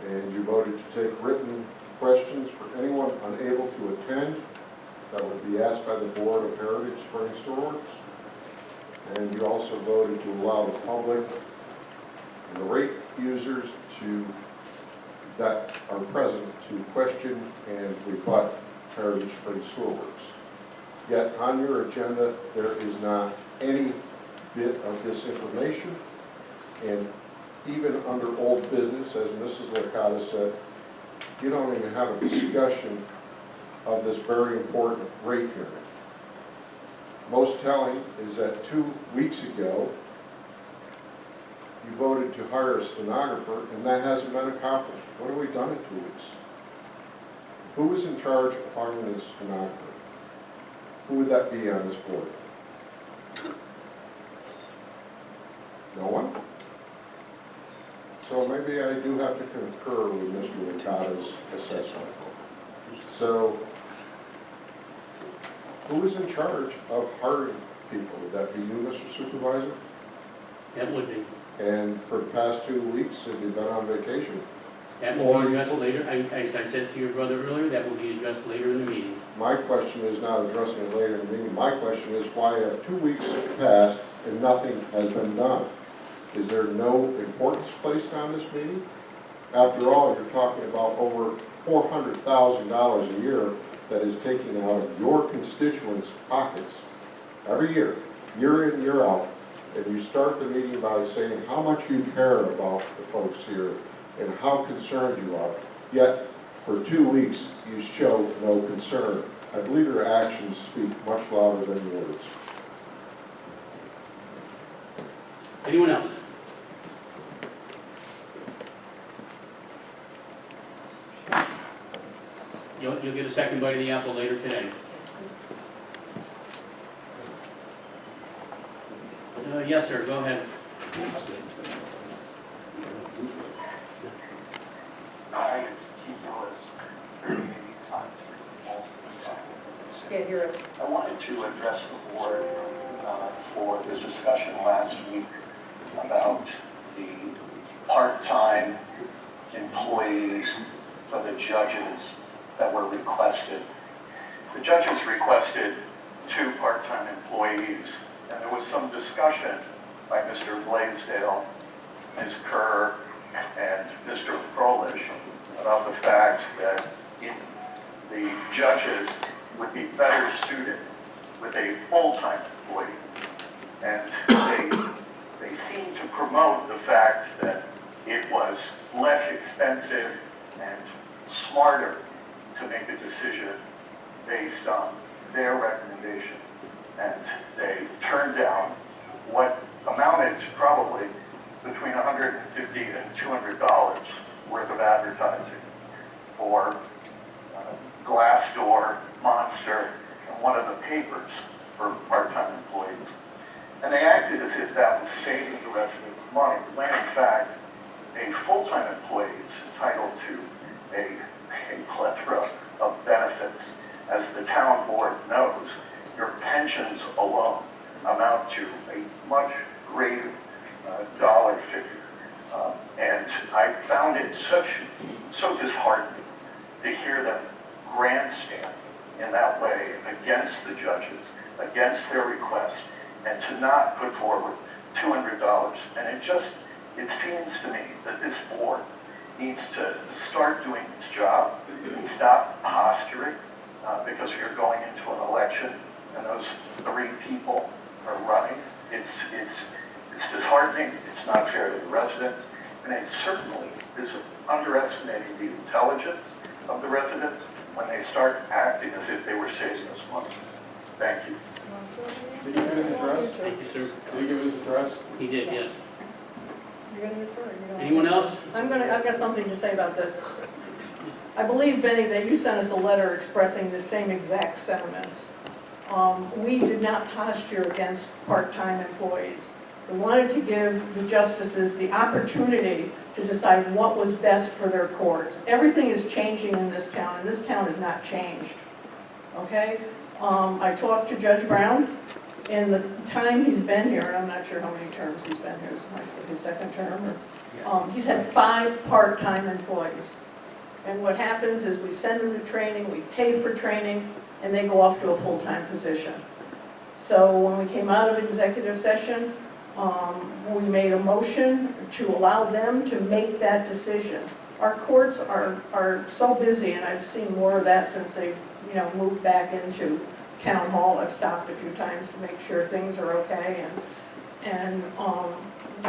And you voted to take written questions for anyone unable to attend that would be asked by the Board of Heritage Springs Sewer Works. And you also voted to allow the public and the rate users that are present to question and rebut Heritage Springs Sewer Works. Yet on your agenda, there is not any bit of this information, and even under old business, as Mrs. Licata said, you don't even have a discussion of this very important rate hearing. Most telling is that 2 weeks ago, you voted to hire a stenographer, and that hasn't been accomplished. What have we done in 2 weeks? Who is in charge of hiring a stenographer? Who would that be on this board? No one? So maybe I do have to concur with Mr. Licata's assessment. So, who is in charge of hiring people? Would that be you, Mr. Supervisor? That would be. And for the past 2 weeks, have you been on vacation? That will be addressed later. As I said to your brother earlier, that will be addressed later in the meeting. My question is not addressing it later in the meeting. My question is why have 2 weeks passed and nothing has been done? Is there no importance placed on this meeting? After all, you're talking about over $400,000 a year that is taken out of your constituents' pockets every year in, year out, and you start the meeting by saying how much you care about the folks here and how concerned you are, yet for 2 weeks you show no concern. I believe your actions speak much louder than your words. Anyone else? You'll get a second bite of the apple later today. Yes, sir, go ahead. Hi, it's Keith Lewis. Can't hear it. I wanted to address the board for the discussion last week about the part-time employees for the judges that were requested. The judges requested 2 part-time employees, and there was some discussion by Mr. Blaisdell, Ms. Kerr, and Mr. Froelich about the fact that the judges would be better suited with a full-time employee. And they seem to promote the fact that it was less expensive and smarter to make a decision based on their recommendation. And they turned down what amounted to probably between $150 and $200 worth of advertising for Glassdoor, Monster, and one of the papers for part-time employees. And they acted as if that was saving the residents money, when in fact, a full-time employee is entitled to a plethora of benefits. As the town board knows, your pensions alone amount to a much greater dollar figure. And I found it so disheartening to hear them grandstand in that way against the judges, against their requests, and to not put forward $200. And it seems to me that this board needs to start doing its job and stop posturing because you're going into an election and those 3 people are running. It's disheartening, it's not fair to the residents, and it certainly is underestimating the intelligence of the residents when they start acting as if they were saving us money. Thank you. Did he give his address? Thank you, sir. Did he give his address? He did, yes. You're gonna get through it. Anyone else? I've got something to say about this. I believe, Benny, that you sent us a letter expressing the same exact sentiments. We did not posture against part-time employees. We wanted to give the justices the opportunity to decide what was best for their courts. Everything is changing in this town, and this town has not changed, okay? I talked to Judge Brown. In the time he's been here, and I'm not sure how many terms he's been here, his second term, or, he's had 5 part-time employees. And what happens is we send them to training, we pay for training, and they go off to a full-time position. So when we came out of executive session, we made a motion to allow them to make that decision. Our courts are so busy, and I've seen more of that since they've moved back into town hall. I've stopped a few times to make sure things are okay, and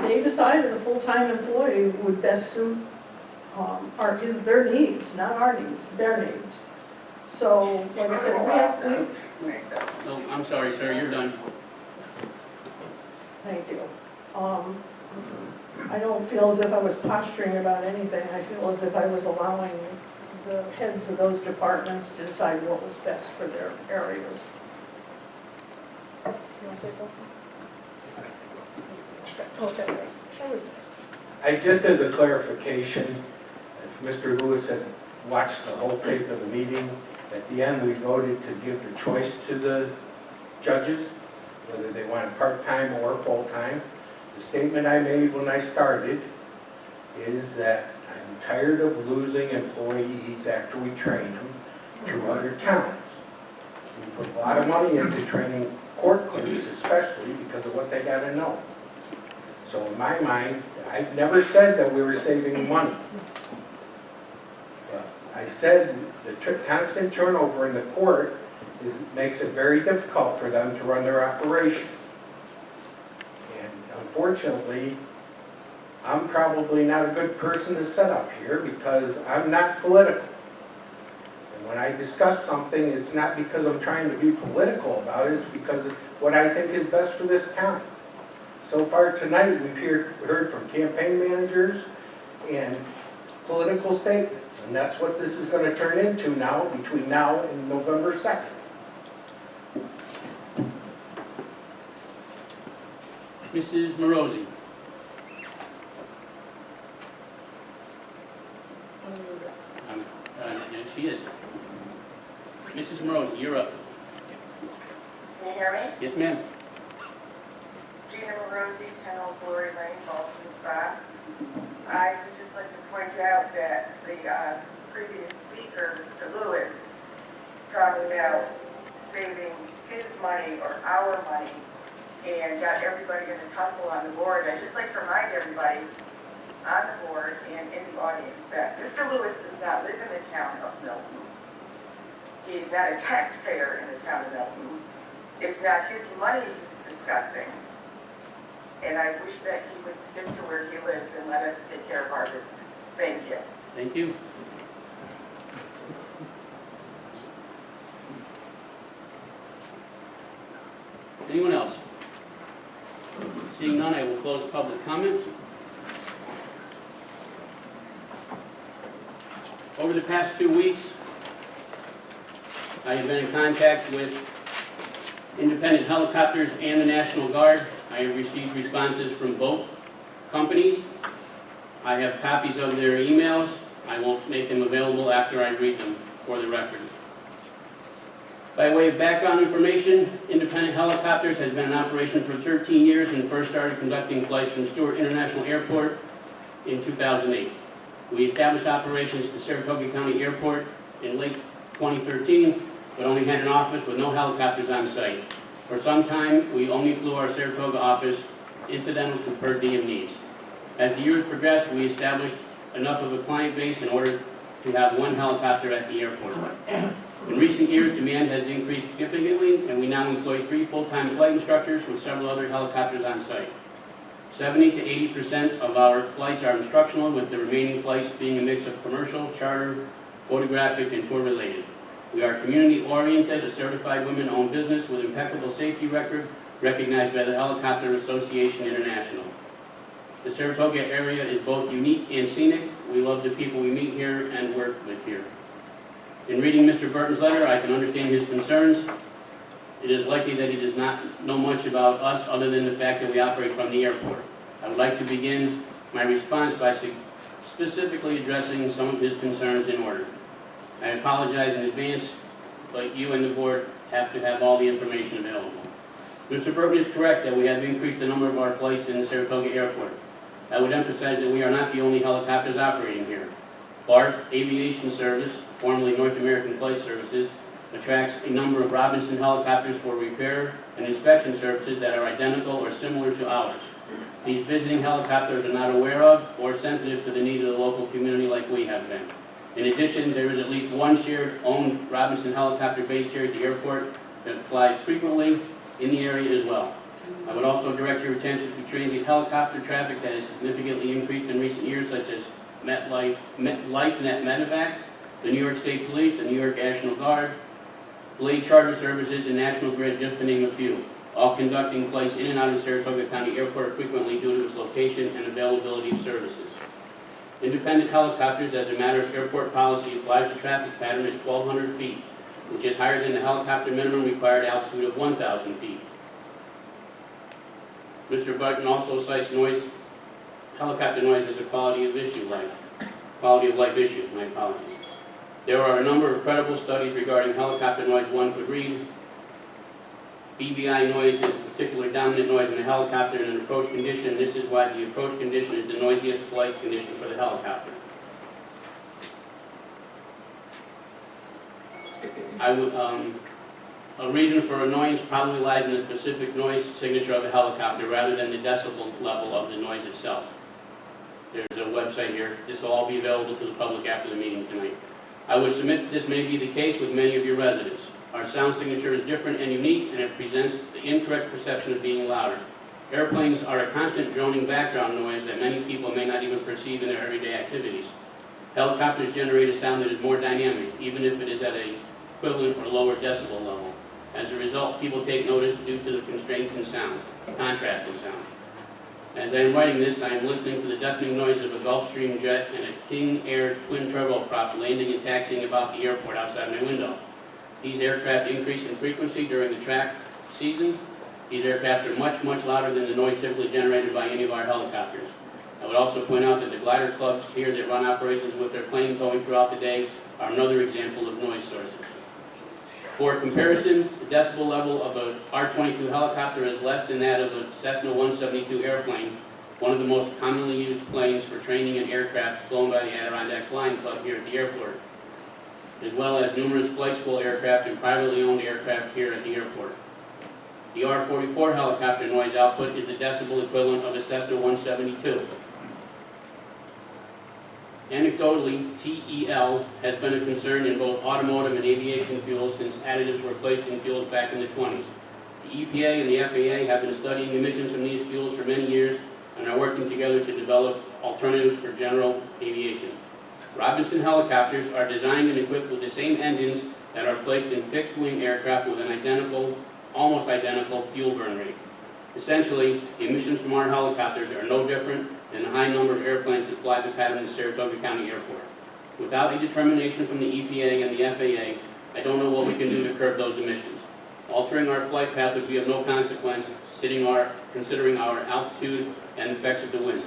they decided a full-time employee would best suit their needs, not our needs, their needs. So, like I said, Oh, I'm sorry, sir, you're done. Thank you. I don't feel as if I was posturing about anything. I feel as if I was allowing the heads of those departments to decide what was best for their areas. You want to say something? Okay, that was nice. Just as a clarification, if Mr. Lewis had watched the whole tape of the meeting, at the end we voted to give the choice to the judges, whether they wanted part-time or full-time. The statement I made when I started is that I'm tired of losing employees after we train them to other towns. We put a lot of money into training court clerks, especially because of what they got to know. So in my mind, I never said that we were saving money. But I said the constant turnover in the court makes it very difficult for them to run their operation. And unfortunately, I'm probably not a good person to set up here because I'm not political. And when I discuss something, it's not because I'm trying to be political about it, it's because of what I think is best for this town. So far tonight, we've heard from campaign managers and political statements, and that's what this is going to turn into now, between now and November 2nd. Mrs. Morosi. Yeah, she is. Mrs. Morosi, you're up. Can you hear me? Yes, ma'am. Gina Morosi, 10 Old Glory Lane, Boston Spa. I would just like to point out that the previous speaker, Mr. Lewis, talked about saving his money or our money and got everybody in a tussle on the board. I'd just like to remind everybody on the board and in the audience that Mr. Lewis does not live in the town of Milton. He's not a taxpayer in the town of Milton. It's not his money he's discussing. And I wish that he would stick to where he lives and let us take care of our business. Thank you. Thank you. Anyone else? Seeing none, I will close public comments. Over the past 2 weeks, I have been in contact with independent helicopters and the National Guard. I have received responses from both companies. I have copies of their emails. I won't make them available after I read them for the record. By way of background information, Independent Helicopters has been in operation for 13 years and first started conducting flights from Stewart International Airport in 2008. We established operations at Saratoga County Airport in late 2013, but only had an office with no helicopters on site. For some time, we only flew our Saratoga office incidental to per diem needs. As the years progressed, we established enough of a client base in order to have one helicopter at the airport. In recent years, demand has increased significantly, and we now employ 3 full-time flight instructors with several other helicopters on site. 70 to 80% of our flights are instructional, with the remaining flights being a mix of commercial, charter, photographic, and tour-related. We are community-oriented, a certified women-owned business with impeccable safety record, recognized by the Helicopter Association International. The Saratoga area is both unique and scenic. We love the people we meet here and work with here. In reading Mr. Burton's letter, I can understand his concerns. It is likely that he does not know much about us other than the fact that we operate from the airport. I would like to begin my response by specifically addressing some of his concerns in order. I apologize in advance, but you and the board have to have all the information available. Mr. Burton is correct that we have increased the number of our flights in the Saratoga Airport. I would emphasize that we are not the only helicopters operating here. BARF Aviation Service, formerly North American Flight Services, attracts a number of Robinson helicopters for repair and inspection services that are identical or similar to ours. These visiting helicopters are not aware of or sensitive to the needs of the local community like we have been. In addition, there is at least one shared owned Robinson helicopter based here at the airport that flies frequently in the area as well. I would also direct your attention to transient helicopter traffic that has significantly increased in recent years, such as MetLife Net Medevac, the New York State Police, the New York National Guard, Blade Charter Services, and National Grid, just to name a few, all conducting flights in and out of Saratoga County Airport frequently due to its location and availability of services. Independent Helicopters, as a matter of airport policy, flies the traffic pattern at 1,200 feet, which is higher than the helicopter minimum required altitude of 1,000 feet. Mr. Burton also cites helicopter noise as a quality of life issue, my apologies. There are a number of credible studies regarding helicopter noise one could read. BBI noise is a particular dominant noise in a helicopter in an approach condition. This is why the approach condition is the noisiest flight condition for the helicopter. A reason for annoyance probably lies in the specific noise signature of a helicopter rather than the decibel level of the noise itself. There's a website here. This will all be available to the public after the meeting tonight. I would submit this may be the case with many of your residents. Our sound signature is different and unique, and it presents the incorrect perception of being louder. Airplanes are a constant droning background noise that many people may not even perceive in their everyday activities. Helicopters generate a sound that is more dynamic, even if it is at an equivalent or lower decibel level. As a result, people take notice due to the constraints in sound, contrast in sound. As I am writing this, I am listening to the deafening noise of a Gulfstream jet and a King Air twin turboprop landing and taxiing about the airport outside my window. These aircraft increase in frequency during the track season. These aircrafts are much, much louder than the noise typically generated by any of our helicopters. I would also point out that the glider clubs here that run operations with their plane going throughout the day are another example of noise sources. For comparison, the decibel level of a R-22 helicopter is less than that of a Cessna 172 airplane, one of the most commonly used planes for training and aircraft flown by the Adirondack Flying Club here at the airport, as well as numerous flight school aircraft and privately owned aircraft here at the airport. The R-44 helicopter noise output is the decibel equivalent of a Cessna 172. Anecdotally, TEL has been a concern in both automotive and aviation fuels since additives were placed in fuels back in the 20s. The EPA and the FAA have been studying emissions from these fuels for many years and are working together to develop alternatives for general aviation. Robinson helicopters are designed and equipped with the same engines that are placed in fixed-wing aircraft with an almost identical fuel burn rate. Essentially, the emissions from our helicopters are no different than the high number of airplanes that fly the pattern of Saratoga County Airport. Without a determination from the EPA and the FAA, I don't know what we can do to curb those emissions. Altering our flight path would be of no consequence, considering our altitude and effects of the wind.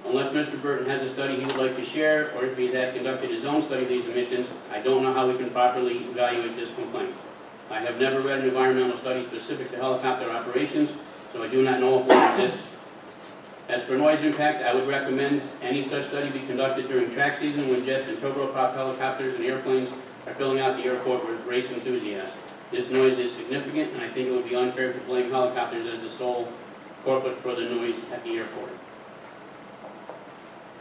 Unless Mr. Burton has a study he would like to share, or if he has conducted his own study of these emissions, I don't know how we can properly evaluate this complaint. I have never read an environmental study specific to helicopter operations, so I do not know if one exists. As for noise impact, I would recommend any such study be conducted during track season when jets and turboprop helicopters and airplanes are filling out the airport with race enthusiasts. This noise is significant, and I think it would be unfair to blame helicopters as the sole culprit for the noise at the airport.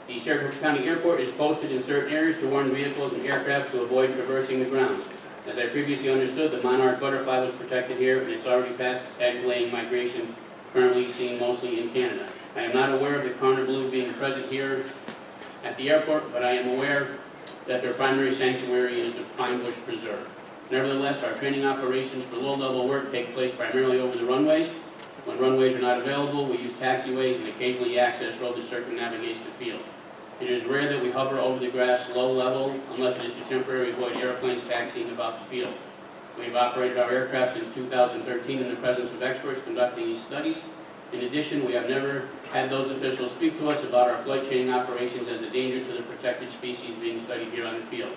The Saratoga County Airport is posted in certain areas to warn vehicles and aircraft to avoid traversing the grounds. As I previously understood, the monarch butterfly was protected here, and it's already past egg-laying migration, currently seen mostly in Canada. I am not aware of the corner blue being present here at the airport, but I am aware that their primary sanctuary is the Pine Bush Preserve. Nevertheless, our training operations for low-level work take place primarily over the runways. When runways are not available, we use taxiways and occasionally access road that circumnavigates the field. It is rare that we hover over the grass low level unless it is to temporarily avoid airplanes taxiing about the field. We have operated our aircraft since 2013 in the presence of experts conducting these studies. In addition, we have never had those officials speak to us about our flight training operations as a danger to the protected species being studied here on the field.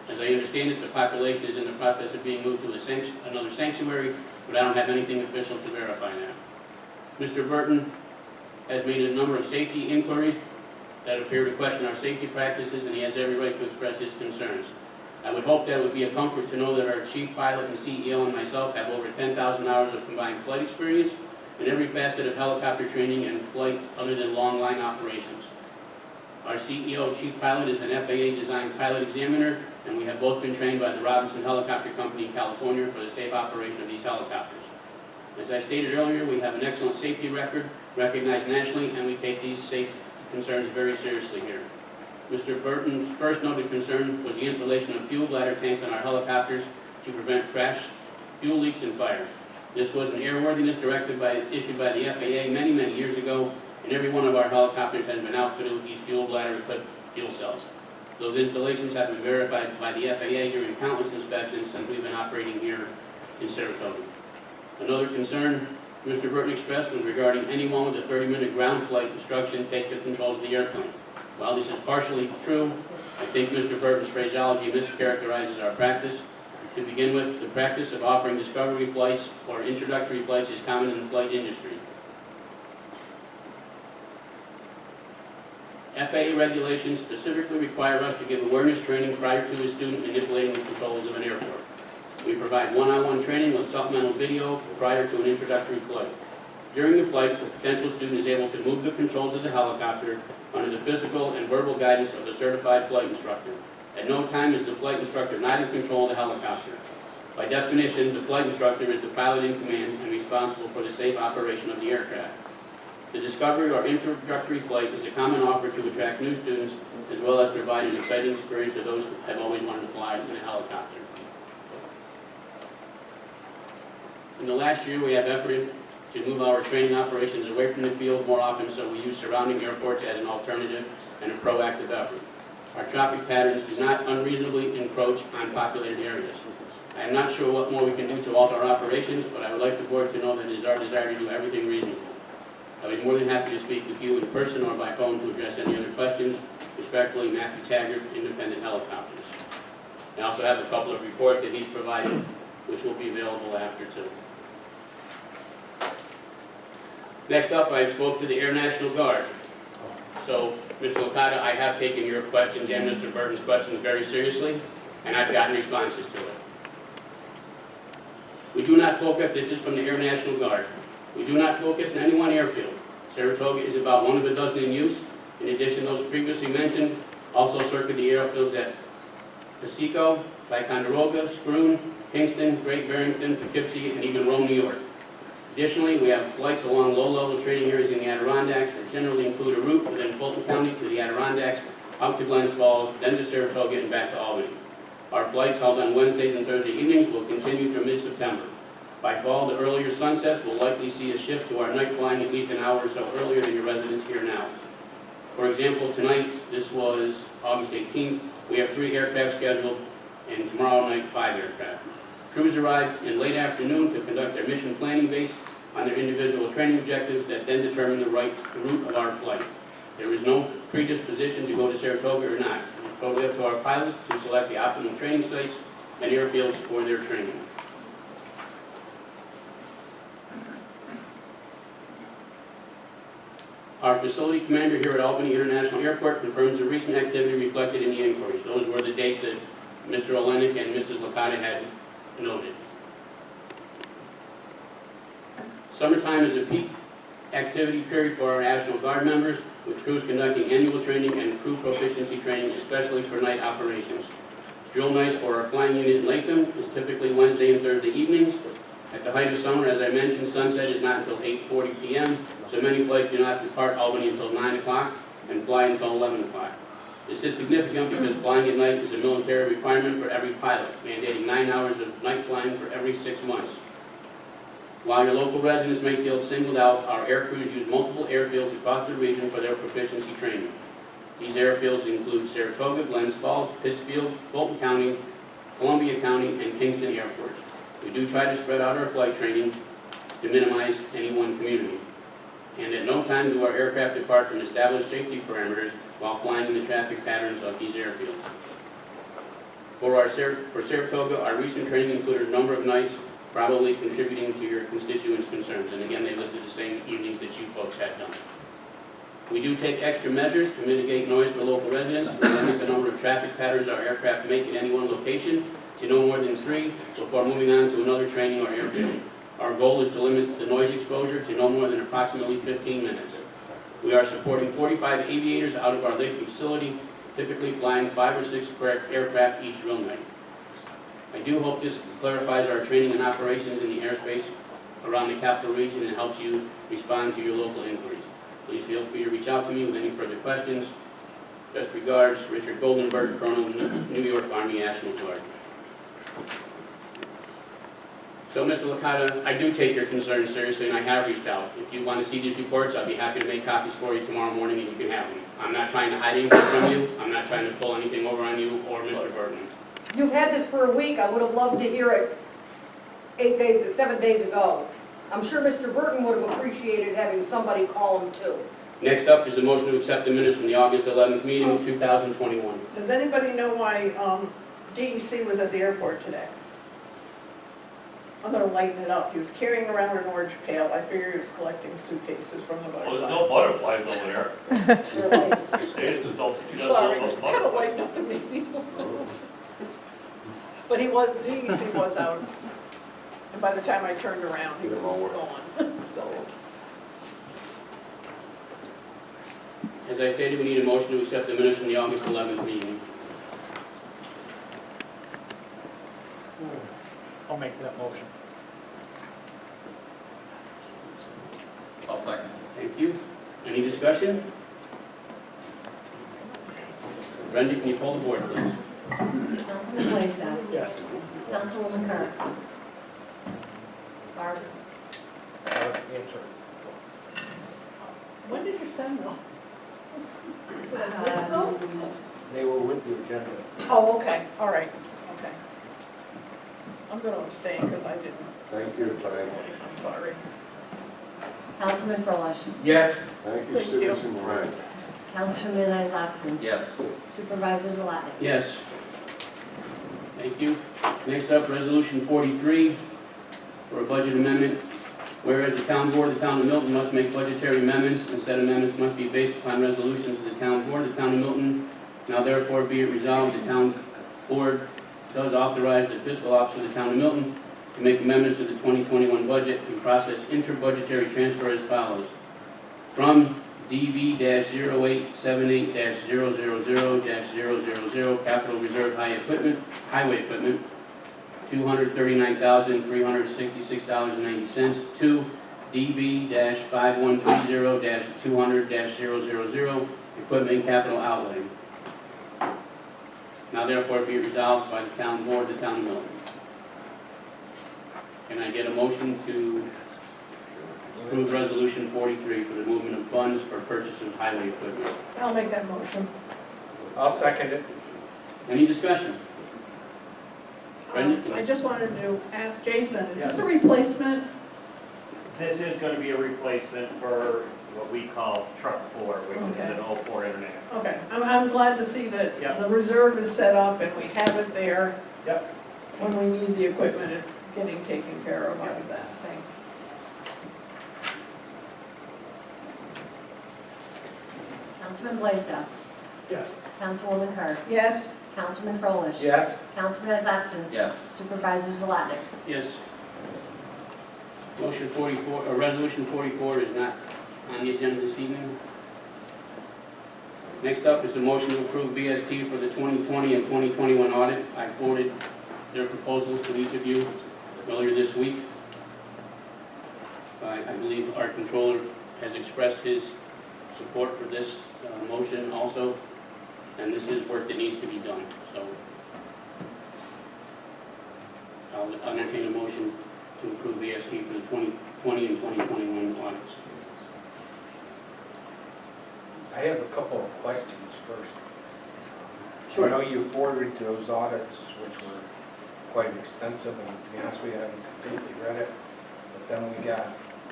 As I understand it, the population is in the process of being moved to another sanctuary, but I don't have anything official to verify that. Mr. Burton has made a number of safety inquiries that appear to question our safety practices, and he has every right to express his concerns. I would hope that it would be a comfort to know that our chief pilot and CEO and myself have over 10,000 hours of combined flight experience in every facet of helicopter training and flight other than long line operations. Our CEO, chief pilot, is an FAA-designed pilot examiner, and we have both been trained by the Robinson Helicopter Company in California for the safe operation of these helicopters. As I stated earlier, we have an excellent safety record recognized nationally, and we take these safety concerns very seriously here. Mr. Burton's first noted concern was the installation of fuel bladder tanks on our helicopters to prevent crash, fuel leaks, and fire. This was an airworthiness directive issued by the FAA many, many years ago, and every one of our helicopters has been outfitted with these fuel bladder-equipped fuel cells. Those installations have been verified by the FAA during countless inspections since we've been operating here in Saratoga. Another concern Mr. Burton expressed was regarding anyone with a 30-minute ground flight instruction take the controls of the airplane. While this is partially true, I think Mr. Burton's phraseology mischaracterizes our practice. To begin with, the practice of offering discovery flights or introductory flights is common in the flight industry. FAA regulations specifically require us to give awareness training prior to a student manipulating the controls of an airport. We provide one-on-one training with supplemental video prior to an introductory flight. During the flight, the potential student is able to move the controls of the helicopter under the physical and verbal guidance of a certified flight instructor. At no time is the flight instructor not in control of the helicopter. By definition, the flight instructor is the pilot in command and responsible for the safe operation of the aircraft. The discovery or introductory flight is a common offer to attract new students, as well as provide an exciting experience to those who have always wanted to fly in a helicopter. In the last year, we have efforted to move our training operations away from the field more often, so we use surrounding airports as an alternative and a proactive effort. Our traffic patterns do not unreasonably encroach on populated areas. I am not sure what more we can do to alter our operations, but I would like the board to know that it is our desire to do everything reasonable. I would be more than happy to speak with you in person or by phone to address any other questions. Respectfully, Matthew Taggart, Independent Helicopters. I also have a couple of reports that he's provided, which will be available after too. Next up, I spoke to the Air National Guard. So, Mr. Licata, I have taken your questions and Mr. Burton's questions very seriously, and I've gotten responses to it. We do not focus, this is from the Air National Guard, we do not focus on any one airfield. Saratoga is about one of a dozen in use. In addition, those previously mentioned also circle the airfields at Pasico, Ticonderoga, Scroon, Kingston, Great Barrington, Poughkeepsie, and even Rome, New York. Additionally, we have flights along low-level training areas in the Adirondacks that generally include a route within Fulton County to the Adirondacks, out to Glens Falls, then to Saratoga, and back to Albany. Our flights held on Wednesdays and Thursday evenings will continue through mid-September. By fall, the earlier sunsets will likely see a shift to our night flying at least an hour or so earlier than your residents here now. For example, tonight, this was August 18th, we have 3 aircraft scheduled, and tomorrow night, 5 aircraft. Crews arrive in late afternoon to conduct their mission planning based on their individual training objectives that then determine the route of our flight. There is no predisposition to go to Saratoga or not. It is totally up to our pilots to select the optimal training sites and airfields for their training. Our facility commander here at Albany International Airport confirms the recent activity reflected in the inquiries. Those were the dates that Mr. Olenek and Mrs. Licata had noted. Summertime is a peak activity period for our National Guard members, with crews conducting annual training and crew proficiency training, especially for night operations. Drill nights for our flying unit in Latham is typically Wednesday and Thursday evenings. At the height of summer, as I mentioned, sunset is not until 8:40 p.m., so many flights do not depart Albany until 9 o'clock and fly until 11 o'clock. This is significant because flying at night is a military requirement for every pilot, mandating 9 hours of night flying for every 6 months. While your local residents may feel singled out, our air crews use multiple airfields across the region for their proficiency training. These airfields include Saratoga, Glens Falls, Pittsfield, Fulton County, Columbia County, and Kingston airports. We do try to spread out our flight training to minimize any one community. And at no time do our aircraft depart from established safety parameters while flying in the traffic patterns of these airfields. For Saratoga, our recent training included a number of nights, probably contributing to your constituents' concerns. And again, they listed the same evenings that you folks had done. We do take extra measures to mitigate noise for local residents. We limit the number of traffic patterns our aircraft make at any one location to no more than 3 before moving on to another training or airfield. Our goal is to limit the noise exposure to no more than approximately 15 minutes. We are supporting 45 aviators out of our Lakewood facility, typically flying 5 or 6 aircraft each drill night. I do hope this clarifies our training and operations in the airspace around the capital region and helps you respond to your local inquiries. Please feel free to reach out to me with any further questions. Best regards, Richard Goldenberg, Colonel, New York Army National Guard. So, Mr. Licata, I do take your concerns seriously, and I have reached out. If you want to see these reports, I'll be happy to make copies for you tomorrow morning, and you can have them. I'm not trying to hide anything from you. I'm not trying to pull anything over on you or Mr. Burton. You've had this for a week. I would have loved to hear it 7 days ago. I'm sure Mr. Burton would have appreciated having somebody call him too. Next up is the motion to accept the minutes from the August 11th meeting of 2021. Does anybody know why DEC was at the airport today? I'm gonna lighten it up. He was carrying around an orange pail. I figure he was collecting suitcases from the Well, butterflies. there's no butterflies over there. She doesn't Sorry, know I about gotta butterflies. lighten up the meeting. But DEC was out, and by the time I turned around, he was gone, so. As I stated, we need a motion to accept the minutes from the August 11th meeting. I'll make that motion. I'll second. Thank you. Any discussion? Brenda, can you pull the board, please? Councilman Blaisdell. Yes. Councilwoman Kerr. Barb. Answer. When did you send them? Did I miss them? They were with the agenda. Oh, okay, all right, okay. I'm gonna abstain because I didn't, Thank you, Brian. I'm sorry. Councilman Froelich. Yes. Thank you, Thank you. Citizen Frank. Councilman Isaacson. Yes. Supervisor Zalati. Yes. Thank you. Next up, Resolution 43 for a budget amendment. Whereas the town board of the town of Milton must make budgetary amendments, and said amendments must be based upon resolutions of the town board of the town of Milton. Now therefore be it resolved, the town board does authorize the fiscal officer of the town of Milton to make amendments to the 2021 budget and process interbudgetary transfer as follows. From DB-0878-000-000 Capital Reserve Highway Equipment, $239,366.90 to DB-5130-200-000 Equipment Capital Outlay. Now therefore be resolved by the town board of the town of Milton. Can I get a motion to approve resolution 43 for the movement of funds for purchase of highway equipment? I'll make that motion. I'll second it. Any discussion? Brendan? I just wanted to ask Jason, is this a replacement? This is going to be a replacement for what we call truck 4, which is Okay. an 04 Internet. Okay, I'm glad to see that Yep. the reserve is set up and we have it there. Yep. When we need the equipment, it's getting taken care of out of that, thanks. Councilman Blaisdell. Yes. Councilwoman Kerr. Yes, Councilman Froelich. Yes. Councilman Isaacson. Yes. Supervisor Zalati. Yes. Motion 44, or resolution 44 is not on the agenda this evening. Next up is a motion to approve BST for the 2020 and 2021 audit. I forwarded their proposals to each of you earlier this week. I believe our controller has expressed his support for this motion also, and this is work that needs to be done, so I'll entertain a motion to approve BST for the 2020 and 2021 audits. I have a couple of questions first. Sure. I know you forwarded those audits, which were quite extensive, and to be honest with you, I haven't completely read it. But then we got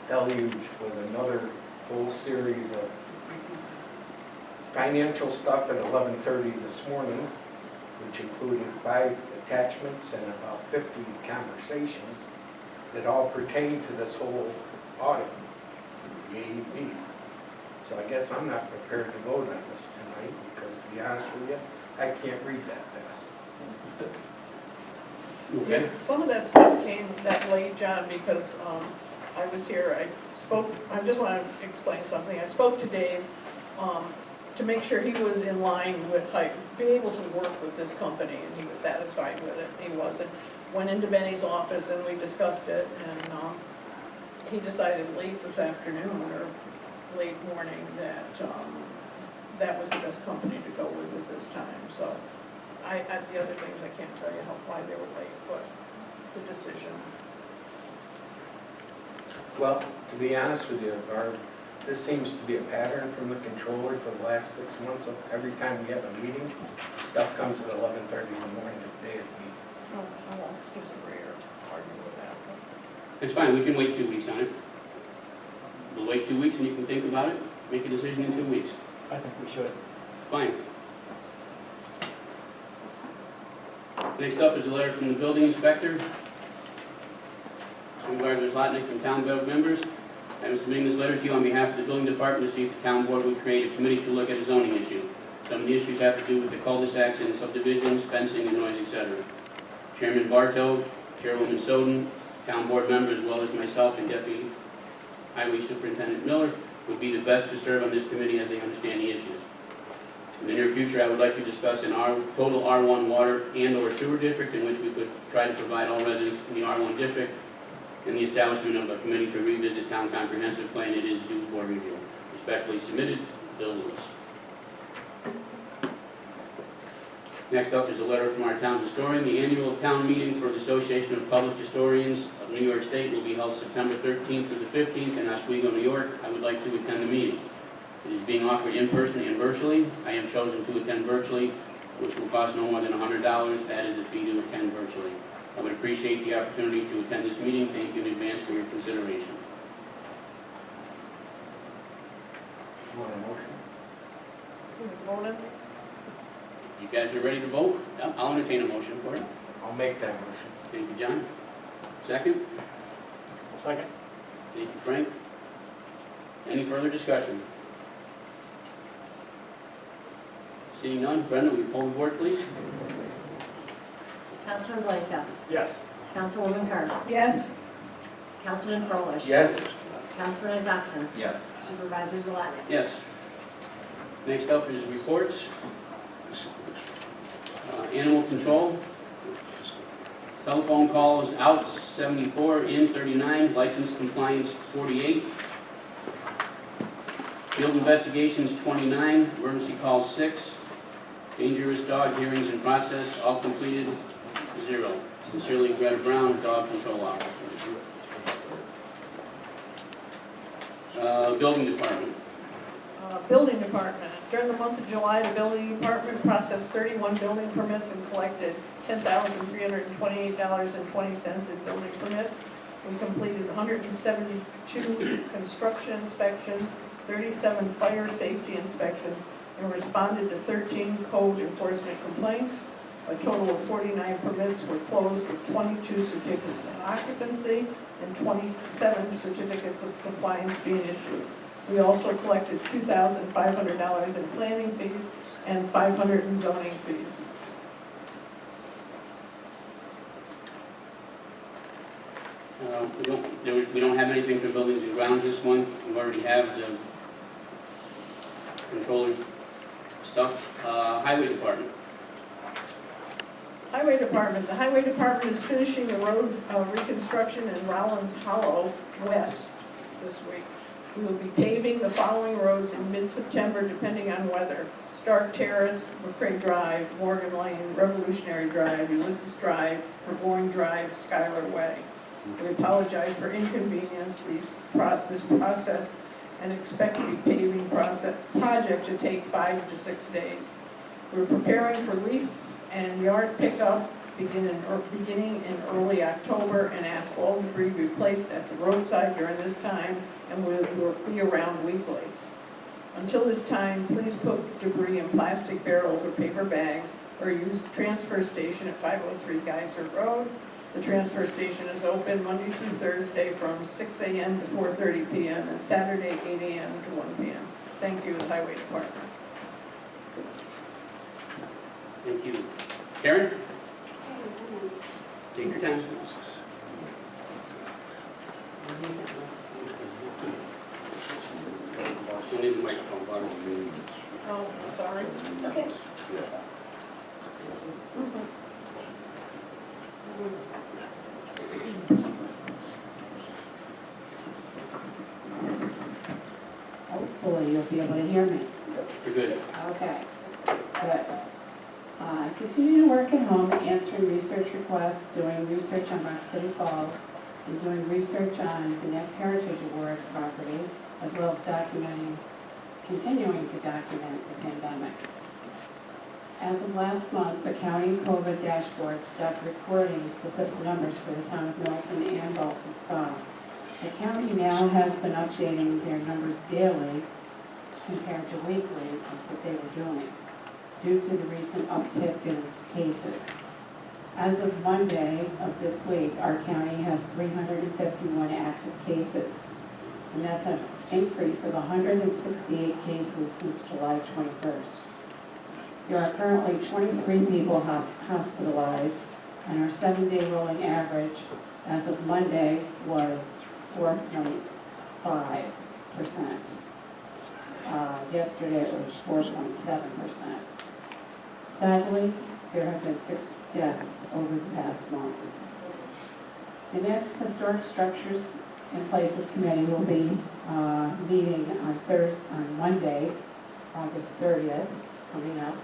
deluged with another whole series of financial stuff at 11:30 this morning, which included 5 attachments and about 50 conversations that all pertain to this whole audit, the AEP. So I guess I'm not prepared to vote on this tonight, because to be honest with you, I can't read that fast. Okay. some of that stuff came that late, John, because I was here, I just want to explain something. I spoke to Dave to make sure he was in line with, be able to work with this company, and he was satisfied with it. He wasn't. Went into Benny's office and we discussed it, and he decided late this afternoon or late morning that that was the best company to go with at this time. So the other things, I can't tell you why they were late, but the decision. Well, to be honest with you, Barb, this seems to be a pattern from the controller for the last 6 months. Of every time we have a meeting, stuff comes at 11:30 in the morning of the day of the meeting. No, I won't disagree or argue with that. It's fine, we can wait 2 weeks on it. We'll wait 2 weeks and you can think about it, make a decision in 2 weeks. I think we should. Fine. Next up is a letter from the building inspector. Supervisor Zlotnick and town board members. I'm submitting this letter to you on behalf of the building department to see if the town board would create a committee to look at a zoning issue. Some of the issues have to do with the cul-de-sacs and subdivisions, fencing and noise, etc. Chairman Bartow, Chairwoman Soden, town board members, as well as myself and Deputy Highway Superintendent Miller, would be the best to serve on this committee as they understand the issues. In the near future, I would like to discuss an total R1 water and/or sewer district in which we could try to provide all residents in the R1 district, and the establishment of a committee to revisit town comprehensive plan. It is due for review. Respectfully submitted, Bill Lewis. Next up is a letter from our town historian. The annual town meeting for the Association of Public Historians of New York State will be held September 13th through the 15th in Oswego, New York. I would like to attend the meeting. It is being offered in person and virtually. I have chosen to attend virtually, which will cost no more than $100. That is the fee to attend virtually. I would appreciate the opportunity to attend this meeting. Thank you in advance for your consideration. Want a motion? Voted? You guys are ready to vote? Yeah, I'll entertain a motion for it. I'll make that motion. Thank you, John. Second? Second. Thank you, Frank. Any further discussion? Seeing none, Brenda, will you poll the board, please? Councilman Blaisdell. Yes. Councilwoman Carter. Yes. Councilman Froelich. Yes. Councilman Isakson. Yes. Supervisor Zalati. Yes. Next up is reports. Animal control. Telephone calls out 74, in 39, license compliance 48. Field investigations 29, emergency calls 6. Dangerous dog hearings in process, all completed, 0. Sincerely, Greta Brown, Dog Control Officer. Building Department. Building Department. During the month of July, the Building Department processed 31 building permits and collected $10,328.20 in building permits. We completed 172 construction inspections, 37 fire safety inspections, and responded to 13 code enforcement complaints. A total of 49 permits were closed with 22 certificates of occupancy and 27 certificates of compliance being issued. We also collected $2,500 in planning fees and $500 in zoning fees. We don't have anything for buildings and grounds this month. We already have the controller's stuff. Highway Department. Highway Department. The Highway Department is finishing the road reconstruction in Rollins Hollow West this week. We will be paving the following roads in mid-September depending on weather. Stark Terrace, McCrae Drive, Morgan Lane, Revolutionary Drive, Ulysses Drive, Burgoyne Drive, Schuyler Way. We apologize for inconvenience this process and expect the paving project to take 5 to 6 days. We're preparing for leaf and yard pickup beginning in early October, and ask all debris be placed at the roadside during this time, and we'll be around weekly. Until this time, please put debris in plastic barrels or paper bags, or use the transfer station at 503 Geyser Road. The transfer station is open Monday through Thursday from 6 a.m. to 4:30 p.m. and Saturday 8 a.m. to 1 p.m. Thank you, Highway Department. Thank you. Karen? Take your time. You'll need the microphone, Barb. Oh, sorry. Okay. Hopefully you'll be able to hear me. You're good. Okay, good. I continue to work at home, answering research requests, doing research on Rock City Falls, and doing research on the next Heritage Award property, as well as continuing to document the pandemic. As of last month, the county COVID dashboard stopped recording specific numbers for the town of Milton and Balsam Spa. The county now has been updating their numbers daily compared to weekly, as what they were doing, due to the recent uptick in cases. As of Monday of this week, our county has 351 active cases, and that's an increase of 168 cases since July 21st. There are currently 23 people hospitalized, and our 7-day rolling average as of Monday was 4.5%. Yesterday it was 4.7%. Sadly, there have been 6 deaths over the past month. The next Historic Structures and Places Committee will be meeting on Monday, August 30th, coming up,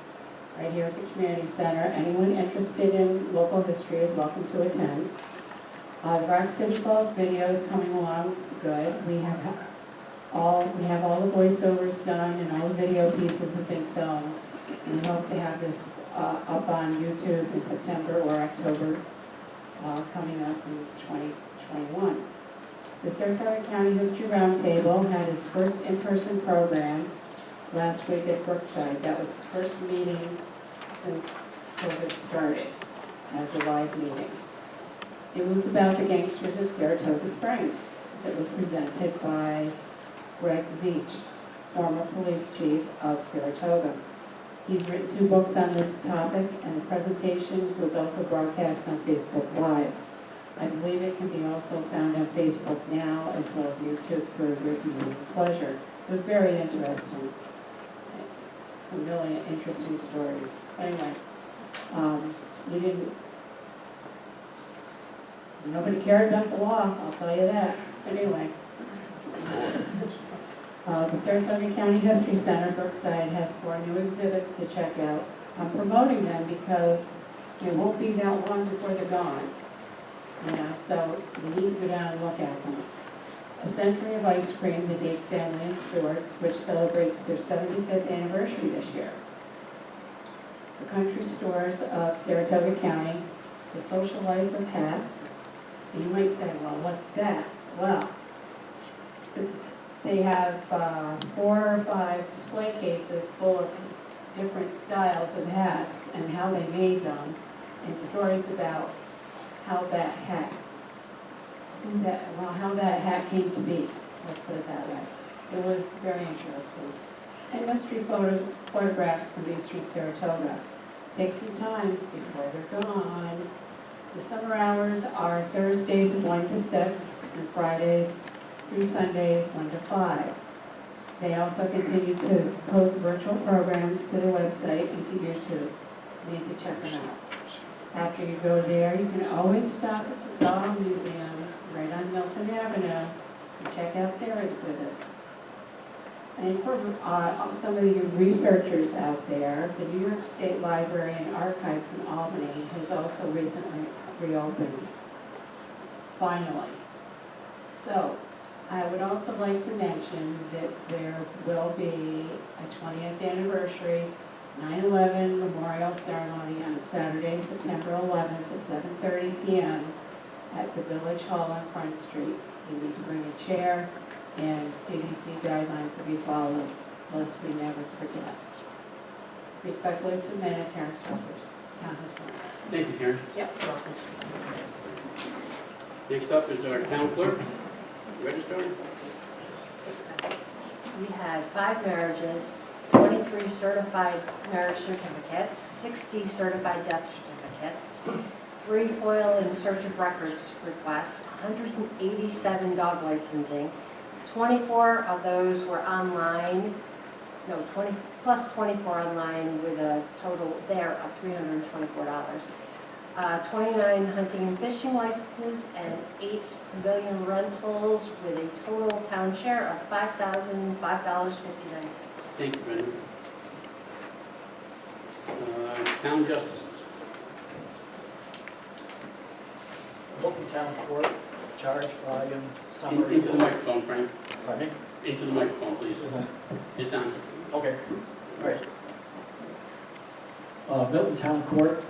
right here at the Community Center. Anyone interested in local history is welcome to attend. The Rock City Falls video is coming along good. We have all the voiceovers done and all the video pieces have been filmed. And we hope to have this up on YouTube in September or October, coming up in 2021. The Saratoga County History Roundtable had its first in-person program last week at Brookside. That was the first meeting since COVID started as a live meeting. It was about the gangsters of Saratoga Springs. It was presented by Greg Veach, former police chief of Saratoga. He's written 2 books on this topic, and the presentation was also broadcast on Facebook Live. I believe it can be also found on Facebook now as well as YouTube for your viewing pleasure. It was very interesting. Some really interesting stories. Anyway, nobody cared about the law, I'll tell you that. Anyway. The Saratoga County History Center, Brookside, has 4 new exhibits to check out. I'm promoting them because it won't be that long before they're gone. So you need to go down and look at them. A Century of Ice Cream, the Dake family and Stewart's, which celebrates their 75th anniversary this year. The Country Stores of Saratoga County, The Social Life of Hats. And you might say, well, what's that? Well, they have 4 or 5 display cases full of different styles of hats and how they made them, and stories about how that hat came to be. Let's put it that way. It was very interesting. And mystery photographs from Eastern Saratoga. Take some time before they're gone. The summer hours are Thursdays 1 to 6 and Fridays through Sundays 1 to 5. They also continue to post virtual programs to their website and to YouTube. You need to check them out. After you go there, you can always stop at the Doll Museum right on Milton Avenue and check out their exhibits. And for some of you researchers out there, the New York State Library and Archives in Albany has also recently reopened, finally. So, I would also like to mention that there will be a 20th anniversary 9/11 memorial ceremony on Saturday, September 11th at 7:30 p.m. at the Village Hall on Front Street. You need to bring a chair, and CDC guidelines will be followed, lest we never forget. Respectfully submitted, Karen Stoppers, Town Historian. Thank you, Karen. Yep. Next up is our town clerk, registrar. We had 5 marriages, 23 certified marriage certificates, 60 certified death certificates, 3 FOIL in search of records requests, 187 dog licensing. 24 of those were online, 20 plus 24 online with a total there of $324. 29 hunting and fishing licenses and 8 pavilion rentals with a total town share of $5,005.59. Thank you, Brenda. Town justices. Milton Town Court, charge volume, summary. Into the microphone, Frank. Pardon me? Into the microphone, please. It's on. Okay, all right. Milton Town Court,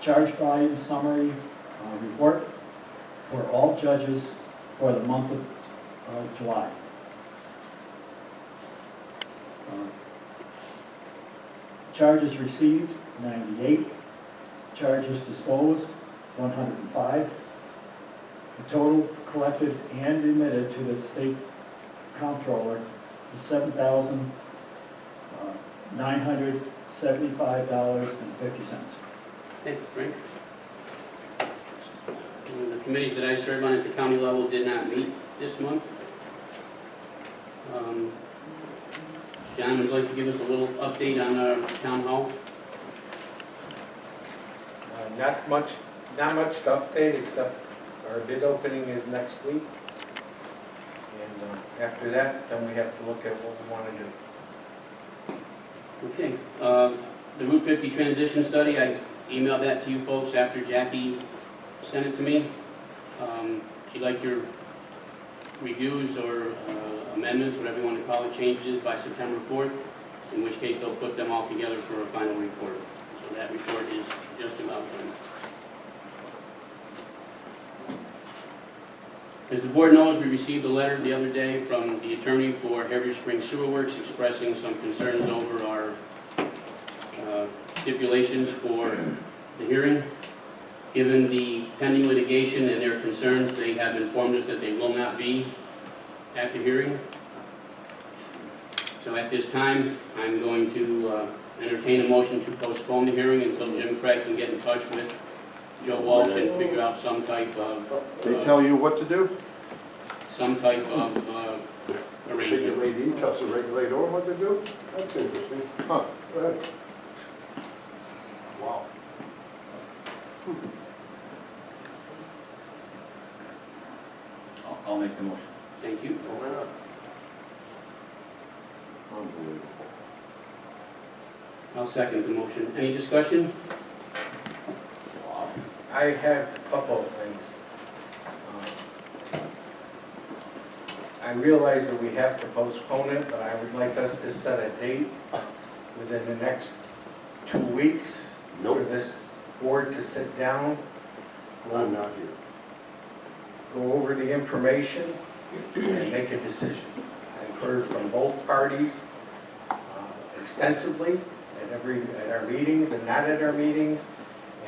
charge volume summary report for all judges for the month of July. Charges received, 98. Charges disposed, 105. The total collected and remitted to the state comptroller is $7,975.50. Thank you, Frank. committees that I serve on at the county level did not meet this month. John, would you like to give us a little update on our town hall? Not much to update, except our bid opening is next week. And after that, then we have to look at what we want to do. Okay, the Route 50 transition study, I emailed that to you folks after Jackie sent it to me. She'd like your reviews or amendments, whatever you want to call it, changes by September 4th, in which case they'll put them all together for a final report. So that report is just about done. As the board knows, we received a letter the other day from the attorney for Heritage Springs Sewer Works expressing some concerns over our stipulations for the hearing. Given the pending litigation and their concerns, they have informed us that they will not be at the hearing. So at this time, I'm going to entertain a motion to postpone the hearing until Jim Craig can get in touch with Joe Walsh and figure out some type of... They tell you what to do? Some type of arrangement. Lady tells the regulator what to do? That's interesting. Huh, go ahead. Wow. I'll make the motion. Thank you. Why not? Unbelievable. I'll second the motion. Any discussion? I have a couple of things. I realize that we have to postpone it, but I would like us to set a date within the next 2 weeks for this board to sit down. I'm not here. Go over the information and make a decision. I've heard from both parties extensively at our meetings and not at our meetings.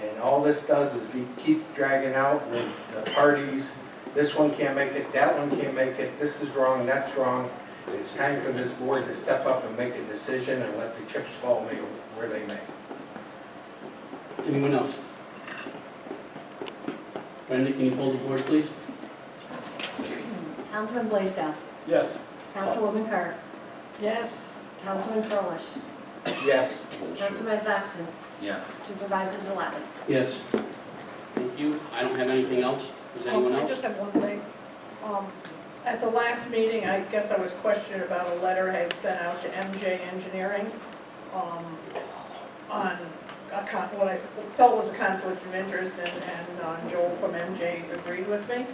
And all this does is keep dragging out with the parties. This one can't make it, that one can't make it, this is wrong, that's wrong. It's time for this board to step up and make a decision and let the chips fall where they may. Anyone else? Brenda, can you pull the board, please? Councilman Blaisdell. Yes. Councilwoman Carr. Yes. Councilman Froelich. Yes. Councilman Zaxton. Yes. Supervisor Zalapik. Yes. Thank you. I don't have anything else. Does anyone I else? just have one thing. At the last meeting, I guess I was questioned about a letter I had sent out to MJ Engineering on what I felt was a conflict of interest, and Joel from MJ agreed with me.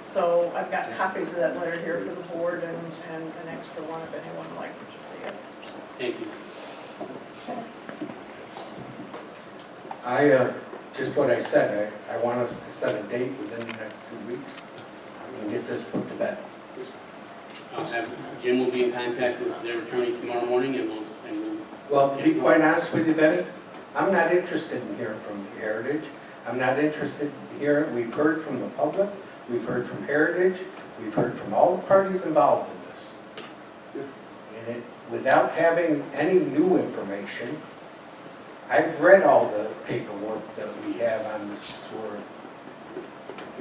So I've got copies of that letter here for the board and an extra one if anyone would like to see it. So. Thank you. Just what I said, I want us to set a date within the next 2 weeks and get this put to bed. Jim will be in contact with their attorney tomorrow morning and we'll Well, to be quite honest with you, Benny, I'm not interested in hearing from Heritage. I'm not interested in hearing, we've heard from the public, we've heard from Heritage, we've heard from all the parties involved in this. And without having any new information, I've read all the paperwork that we have on this sort of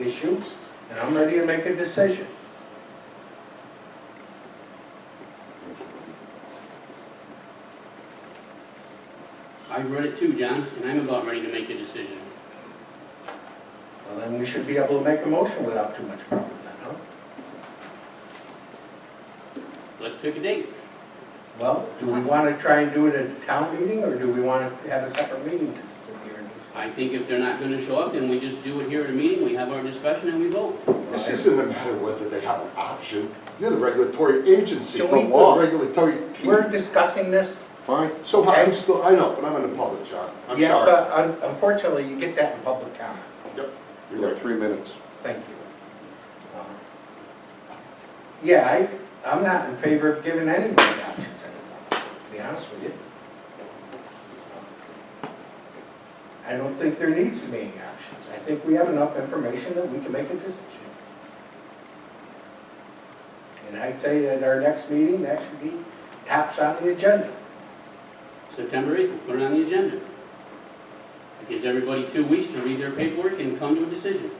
issue, and I'm ready to make a decision. I read it too, John, and I'm about ready to make a decision. Well, then we should be able to make a motion without too much problem then, huh? Let's pick a date. Well, do we want to try and do it at a town meeting, or do we want to have a separate meeting to sit here and discuss? I think if they're not going to show up, then we just do it here at a meeting, we have our discussion and we vote. This isn't a matter of whether they have an option. You're the regulatory agency, it's Can the we law, put- regulatory team. We're discussing this. Fine. So I'm still, I know, but I'm in the public, John. I'm Yeah, sorry. but unfortunately, you get that in public comment. Yep. You got 3 minutes. Thank you. Yeah, I'm not in favor of giving anybody options anymore, to be honest with you. I don't think there needs to be any options. I think we have enough information that we can make a decision. And I'd say at our next meeting, that should be tops on the agenda. September 8th, we'll put it on the agenda. It gives everybody 2 weeks to read their paperwork and come to a decision.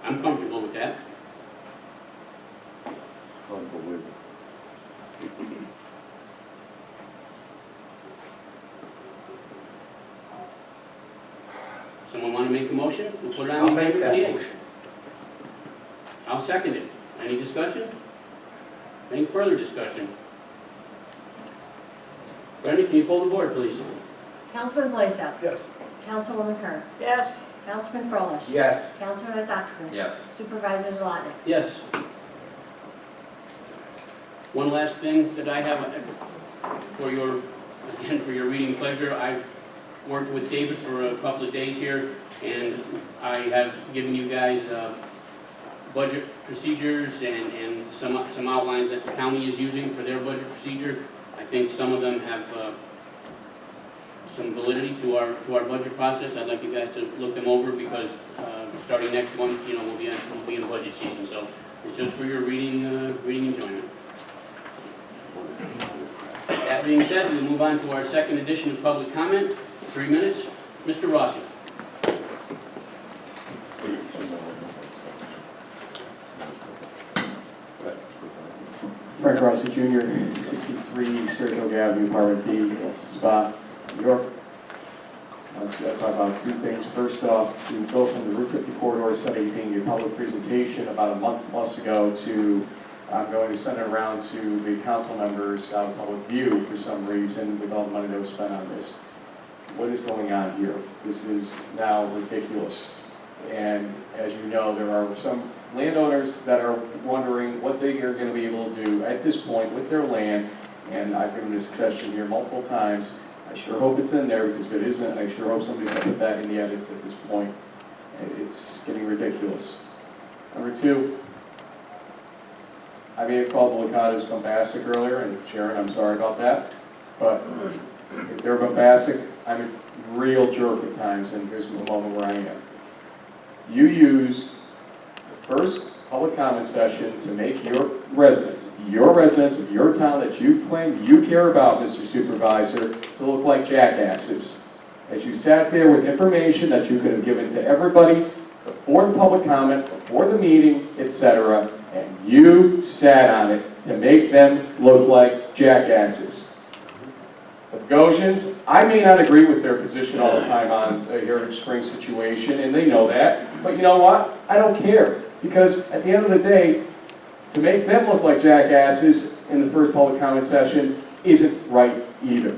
I'm comfortable with that. Unbelievable. Someone want to make a motion? We'll put it on I'll the make agenda for that the 8th. motion. I'll second it. Any discussion? Any further discussion? Brenda, can you pull the board, please? Councilman Blaisdell. Yes. Councilwoman Kern. Yes. Councilman Froelich. Yes. Councilman Isakson. Yes. Supervisor Zalotnik. Yes. One last thing that I have for your, again, for your reading pleasure. I've worked with David for a couple of days here, and I have given you guys budget procedures and some outlines that the county is using for their budget procedure. I think some of them have some validity to our budget process. I'd like you guys to look them over because starting next month, we'll be in budget season. So it's just for your reading enjoyment. That being said, we'll move on to our second edition of public comment. 3 minutes. Mr. Rossi. Frank Rossi Jr., 63 Saratoga Avenue, Apartment B, Spa, New York. Let's talk about two things. First off, we go from the Route 50 corridor study being a public presentation about a month plus ago to I'm going to send it around to the council members out of public view for some reason with all the money that was spent on this. What is going on here? This is now ridiculous. And as you know, there are some landowners that are wondering what they are going to be able to do at this point with their land. And I've given this suggestion here multiple times. I sure hope it's in there, because if it isn't, I sure hope somebody's going to put that in the edits at this point. It's getting ridiculous. Number two, I may have called the Licadas bombastic earlier, and Sharon, I'm sorry about that. But if they're bombastic, I'm a real jerk at times, and here's the moment where I am. You use the first public comment session to make your residents of your town that you claim you care about, Mr. Supervisor, to look like jackasses. As you sat there with information that you could have given to everybody before the public comment, before the meeting, etc., and you sat on it to make them look like jackasses. The Gosens, I may not agree with their position all the time on the Heritage Springs situation, and they know that, but you know what? I don't care, because at the end of the day, to make them look like jackasses in the first public comment session isn't right either.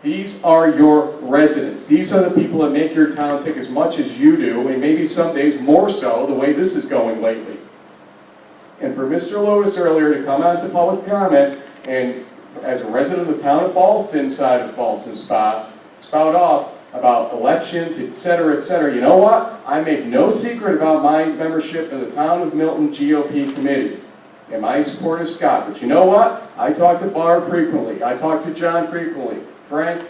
These are your residents. These are the people that make your town tick as much as you do, and maybe some days more so, the way this is going lately. And for Mr. Lewis earlier to come out to public comment and as a resident of the town of Ballston, side of Ballston spout off about elections, etc., etc. You know what? I make no secret about my membership in the town of Milton GOP committee and my support of Scott. But you know what? I talk to Barb frequently. I talk to John frequently. Frank,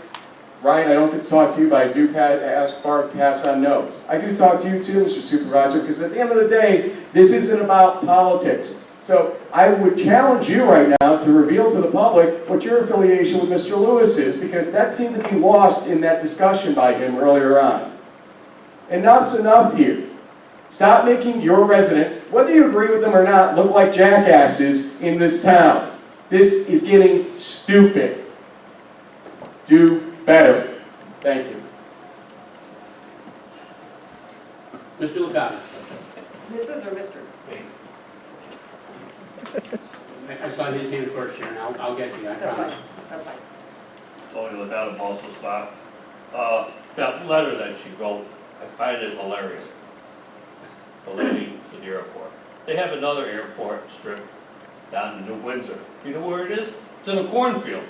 Ryan, I don't get to talk to you, but I do ask Barb to pass on notes. I do talk to you too, Mr. Supervisor, because at the end of the day, this isn't about politics. So I would challenge you right now to reveal to the public what your affiliation with Mr. Lewis is, because that seemed to be lost in that discussion by him earlier on. Enough's enough here. Stop making your residents, whether you agree with them or not, look like jackasses in this town. This is getting stupid. Do better. Thank you. Mr. Licata. Mrs. or Mr.? I saw his hand first, Sharon. I'll get to you, I promise. Tony Licata, Ballston Spa. That letter that she wrote, I find it hilarious. The lady for the airport. They have another airport strip down in New Windsor. You know where it is? It's in a cornfield.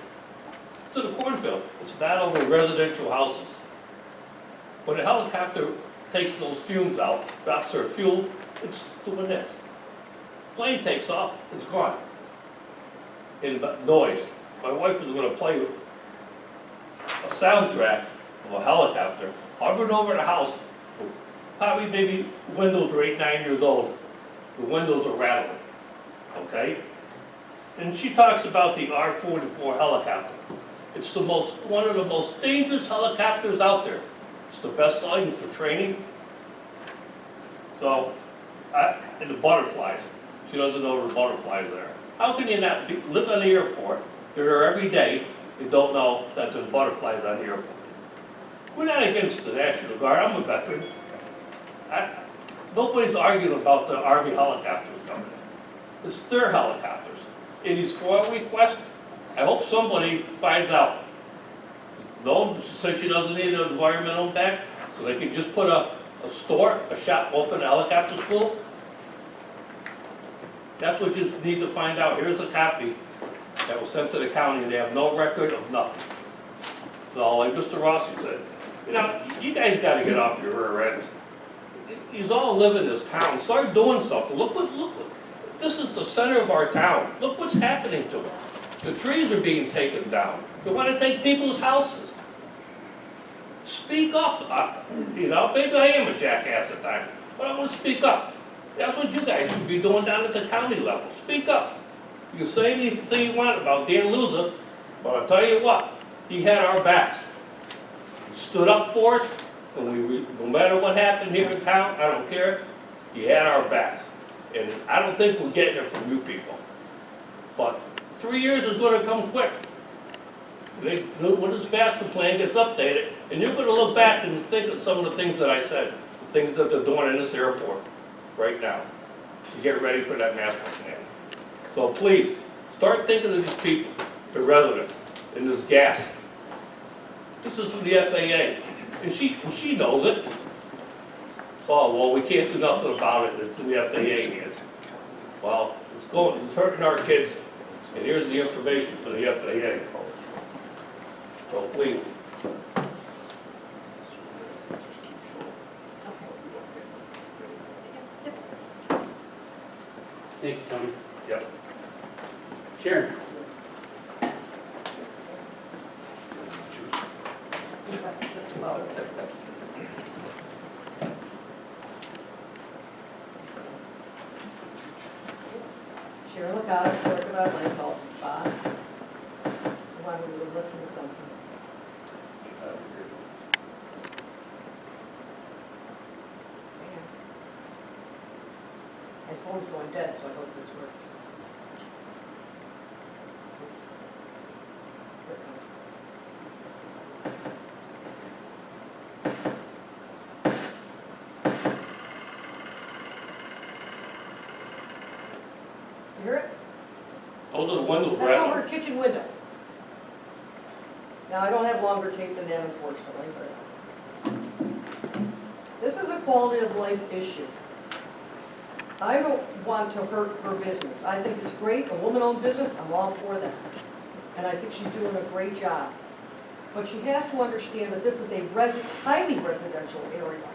It's in a cornfield. It's not over residential houses. When a helicopter takes those fumes out, drops their fuel, it's doing this. Plane takes off, it's gone. In noise. My wife is going to play a soundtrack of a helicopter hovering over the house. Probably maybe windows are 8, 9 years old. The windows are rattling. Okay? And she talks about the R-44 helicopter. It's one of the most dangerous helicopters out there. It's the best selling for training. So, and the butterflies, she doesn't know the butterflies there. How can you not live on the airport, you're there every day, you don't know that there's butterflies on the airport? We're not against the National Guard, I'm a veteran. Nobody's arguing about the Army helicopters coming in. It's their helicopters. In these FOIL requests, I hope somebody finds out. No, she said she doesn't need an environmental impact, so they can just put a store, a shop open at helicopter school. That's what you need to find out. Here's a copy that was sent to the county, and they have no record of nothing. So, like Mr. Rossi said, you know, you guys gotta get off your rear ends. You all live in this town, start doing something. Look what, this is the center of our town. Look what's happening to it. The trees are being taken down. They wanna take people's houses. Speak up, you know, maybe I am a jackass at times, but I wanna speak up. That's what you guys should be doing down at the county level. Speak up. You can say anything you want about Dan Luza, but I'll tell you what, he had our backs. He stood up for us, and no matter what happened here in town, I don't care, he had our backs. And I don't think we're getting it from you people. But 3 years is gonna come quick. When this master plan gets updated, and you're gonna look back and think of some of the things that I said, the things that they're doing in this airport right now, to get ready for that master plan. So please, start thinking of these people, the residents, and this gas. This is from the FAA, and she knows it. Oh, well, we can't do nothing about it, it's in the FAA hands. Well, it's hurting our kids, and here's the information for the FAA. So please. Thank you, Tony. Yep. Sharon? Sharon Licata, clerk of our Lake Bolton Spa. I wanted you to listen to something. My phone's going dead, so I hope this works. Oops. Here it comes. You hear it? Those are the windows That's rattling. over a kitchen window. Now, I don't have longer tape than that, unfortunately, but this is a quality of life issue. I don't want to hurt her business. I think it's great, a woman-owned business, I'm all for that. And I think she's doing a great job. But she has to understand that this is a highly residential area.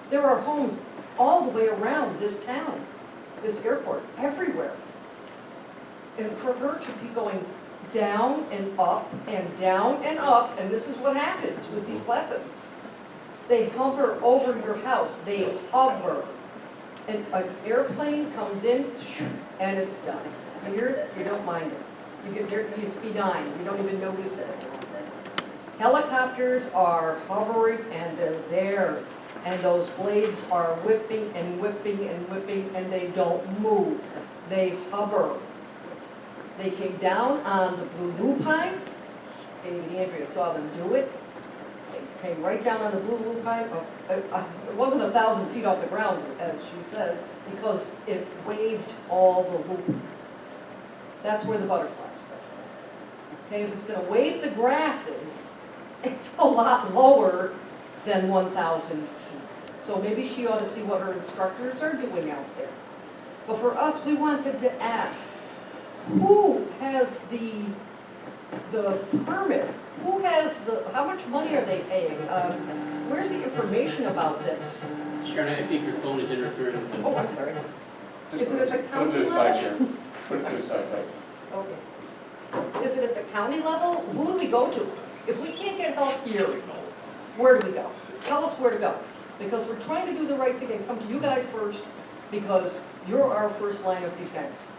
There are homes all the way around this town, this airport, everywhere. And for her to be going down and up and down and up, and this is what happens with these lessons. They hover over your house, they hover. And an airplane comes in, and it's done. Here, you don't mind it. It's benign, you don't even notice it. Helicopters are hovering, and they're there. And those blades are whipping and whipping and whipping, and they don't move. They hover. They came down on the blue lupine. David and Andrea saw them do it. They came right down on the blue lupine. It wasn't 1,000 feet off the ground, as she says, because it waved all the loop. That's where the butterflies live. Okay, if it's going to wave the grasses, it's a lot lower than 1,000 feet. So maybe she ought to see what her instructors are doing out there. But for us, we wanted to ask, who has the permit? Who has how much money are they paying? Where's the information about this? Sharon, I think your phone is interfering with the... Oh, I'm sorry. Is it at the county level? Put it to the side, Sharon. Put it to the side. Okay. Is it at the county level? Who do we go to? If we can't get help here, where do we go? Tell us where to go. Because we're trying to do the right thing and come to you guys first, because you're our first line of defense.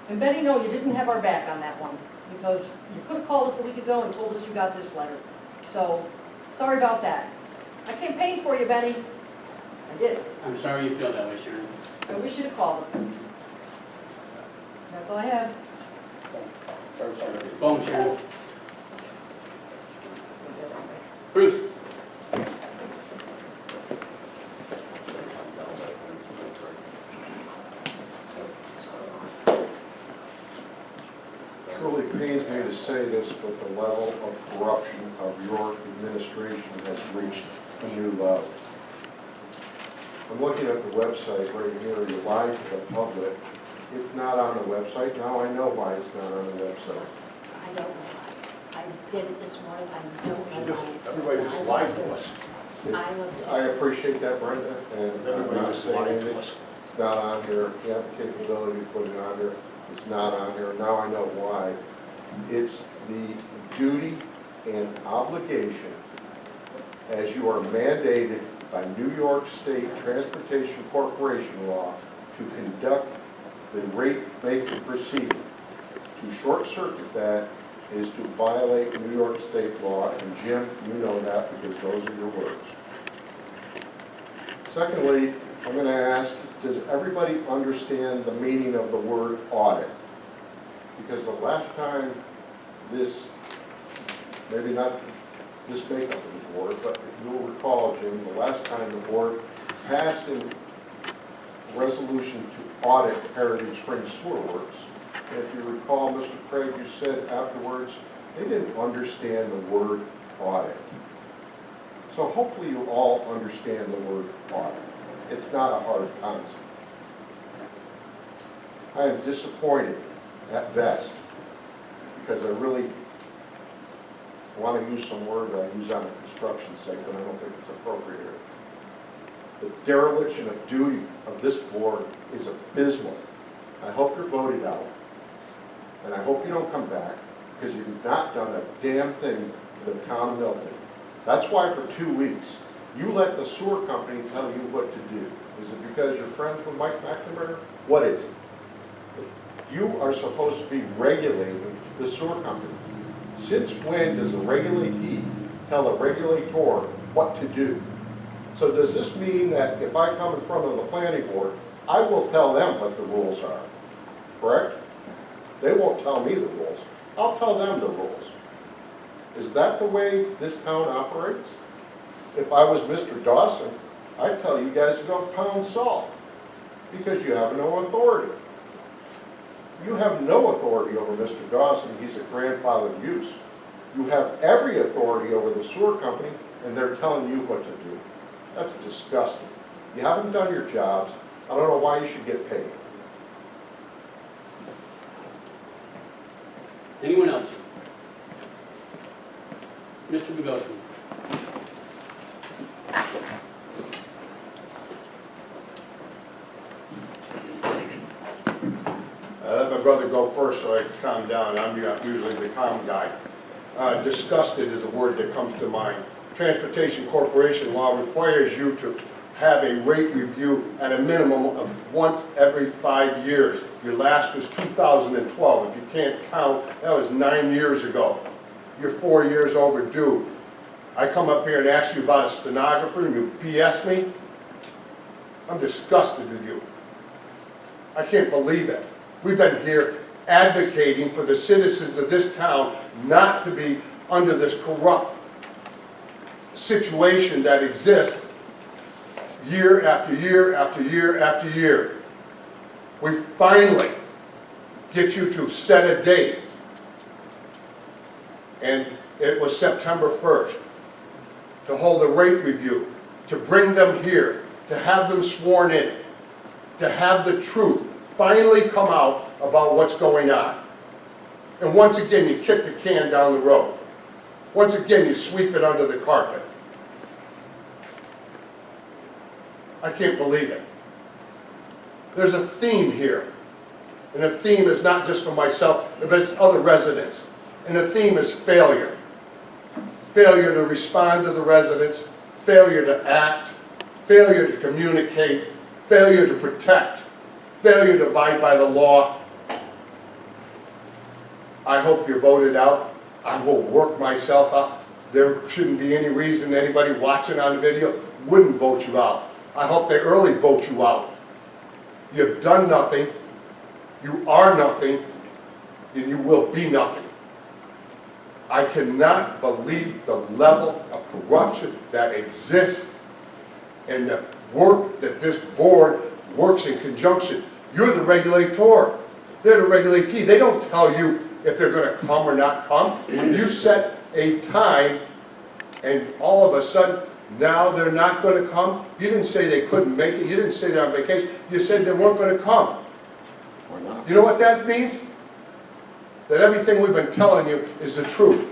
And Betty, no, you didn't have our back on that one, because you could have called us a week ago and told us you got this letter. So, sorry about that. I campaigned for you, Betty. I did. I'm sorry you feel that way, Sharon. I wish you'd have called us. That's all I have. Phone, Sharon. Bruce? Truly pains me to say this, but the level of corruption of your administration has reached a new level. I'm looking at the website right here. You lied to the public. It's not on the website. Now I know why it's not on the website. I don't know why. I did it this morning, I don't know why it's not. Everybody just lied to us. I looked. I appreciate that, Brenda, and I'm Everybody not just saying lied to anything. us. It's not on here. You have the capability to put it on here. It's not on here. Now I know why. It's the duty and obligation, as you are mandated by New York State Transportation Corporation law, to conduct the rate-making proceeding. To short-circuit that is to violate New York State law, and Jim, you know that because those are your words. Secondly, I'm going to ask, does everybody understand the meaning of the word audit? Because the last time this, maybe not this makeup of the board, but if you'll recall, Jim, the last time the board passed a resolution to audit Heritage Springs Sewer Works, and if you recall, Mr. Craig, you said afterwards, they didn't understand the word audit. So hopefully you all understand the word audit. It's not a hard concept. I am disappointed at best, because I really want to use some word I use on a construction site, but I don't think it's appropriate here. The dereliction of duty of this board is abysmal. I hope you're voted out, and I hope you don't come back, because you've not done a damn thing for the town of Milton. That's why for 2 weeks, you let the sewer company tell you what to do. Is it because you're friends with Mike McNamara? What is it? You are supposed to be regulating the sewer company. Since when does a regulatee tell a regulator what to do? So does this mean that if I come in front of the planning board, I will tell them what the rules are, correct? They won't tell me the rules. I'll tell them the rules. Is that the way this town operates? If I was Mr. Dawson, I'd tell you guys to go pound salt, because you have no authority. You have no authority over Mr. Dawson. He's a grandfathered use. You have every authority over the sewer company, and they're telling you what to do. That's disgusting. You haven't done your jobs. I don't know why you should get paid. Anyone else? Mr. Bogosian. Let my brother go first so I can calm down. I'm usually the calm guy. Disgusted is a word that comes to mind. Transportation Corporation law requires you to have a rate review at a minimum of once every 5 years. Your last was 2012. If you can't count, that was 9 years ago. You're 4 years overdue. I come up here and ask you about a stenographer and you BS me? I'm disgusted with you. I can't believe it. We've been here advocating for the citizens of this town not to be under this corrupt situation that exists year after year after year after year. We finally get you to set a date, and it was September 1st, to hold a rate review, to bring them here, to have them sworn in, to have the truth finally come out about what's going on. And once again, you kick the can down the road. Once again, you sweep it under the carpet. I can't believe it. There's a theme here. And the theme is not just for myself, but it's other residents. And the theme is failure. Failure to respond to the residents, failure to act, failure to communicate, failure to protect, failure to abide by the law. I hope you're voted out. I will work myself out. There shouldn't be any reason anybody watching on the video wouldn't vote you out. I hope they early vote you out. You've done nothing, you are nothing, and you will be nothing. I cannot believe the level of corruption that exists and the work that this board works in conjunction. You're the regulator. They're the regulatee. They don't tell you if they're going to come or not come. You set a time, and all of a sudden, now they're not going to come. You didn't say they couldn't make it. You didn't say they're on vacation. You said they weren't going to come. Or not. You know what that means? That everything we've been telling you is the truth.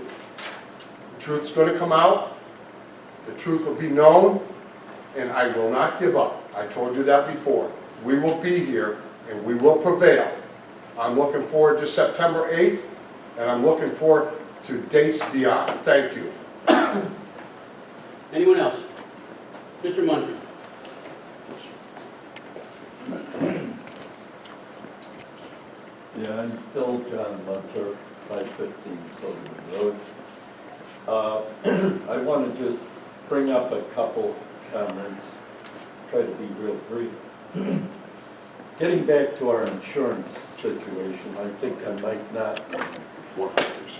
The truth's going to come out. The truth will be known. And I will not give up. I told you that before. We will be here and we will prevail. I'm looking forward to September 8th, and I'm looking forward to dates beyond. Thank you. Anyone else? Mr. Munter. Yeah, I'm still John Munter, 515 Silver Road. I want to just bring up a couple comments, try to be real brief. Getting back to our insurance situation, I think I might not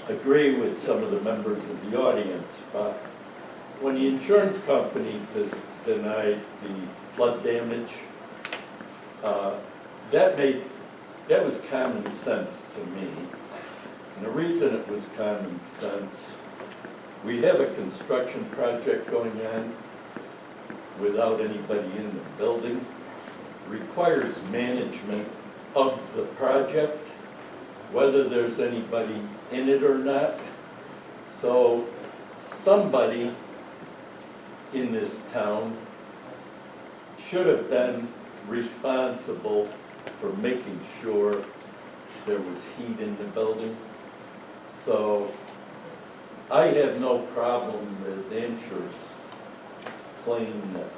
agree with some of the members of the audience, but when the insurance company denied the flood damage, that was common sense to me. And the reason it was common sense, we have a construction project going on without anybody in the building, requires management of the project, whether there's anybody in it or not. So somebody in this town should have been responsible for making sure there was heat in the building. So I have no problem with Amsher's claim that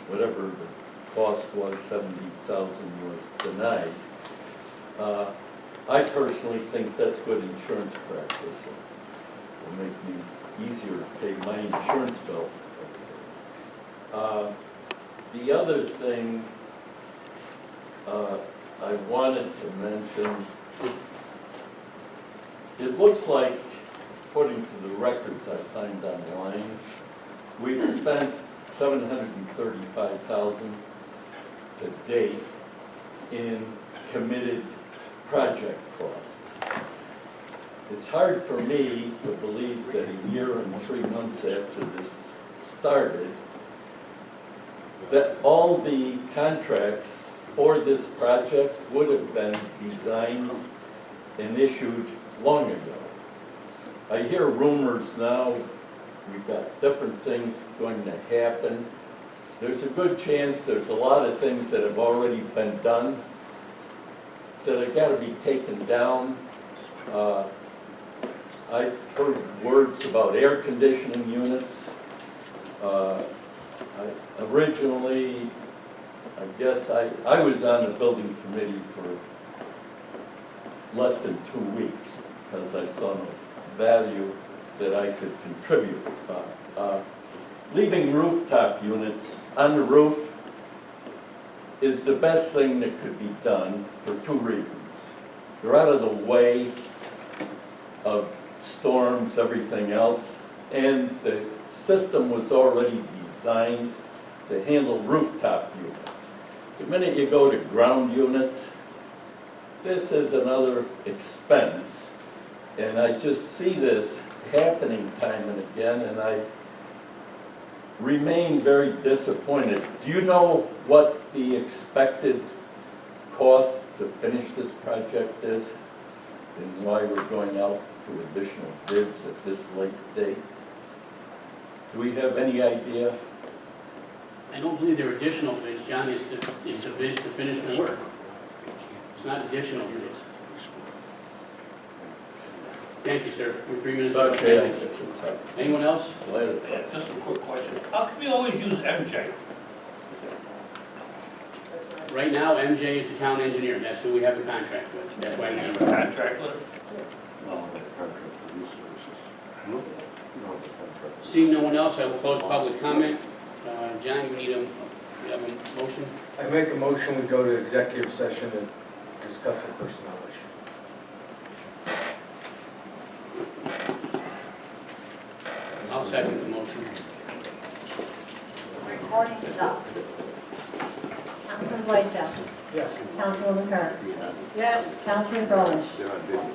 whatever the cost was, $70,000 was denied. I personally think that's good insurance practice. It will make me easier to pay my insurance bill. The other thing I wanted to mention, it looks like, according to the records I find online, we've spent $735,000 to date in committed project costs. It's hard for me to believe that a year and 3 months after this started, that all the contracts for this project would have been designed and issued long ago. I hear rumors now, we've got different things going to happen. There's a good chance there's a lot of things that have already been done that have got to be taken down. I've heard words about air conditioning units. Originally, I guess I was on the building committee for less than 2 weeks because I saw no value that I could contribute. Leaving rooftop units on the roof is the best thing that could be done for 2 reasons. They're out of the way of storms, everything else, and the system was already designed to handle rooftop units. The minute you go to ground units, this is another expense, and I just see this happening time and again, and I remain very disappointed. Do you know what the expected cost to finish this project is, and why we're going out to additional bids at this late date? Do we have any idea? I don't believe there are additional bids, John, it's the bids to finish the work. It's not additional bids. Thank you, sir. We're 3 minutes. Okay. Anyone else? Just a quick question. How come we always use MJ? Right now, MJ is the town engineer. That's who we have the contract with. That's why we You have have a contract with him? Seeing no one else, I will close public comment. John, you need a We have a motion? I make a motion, we go to executive session and discuss a personnel issue. I'll second the motion. Recording stopped. Councilman Blaisdell. Yes. Councilwoman Kerr. Yes. Councilman Brolish.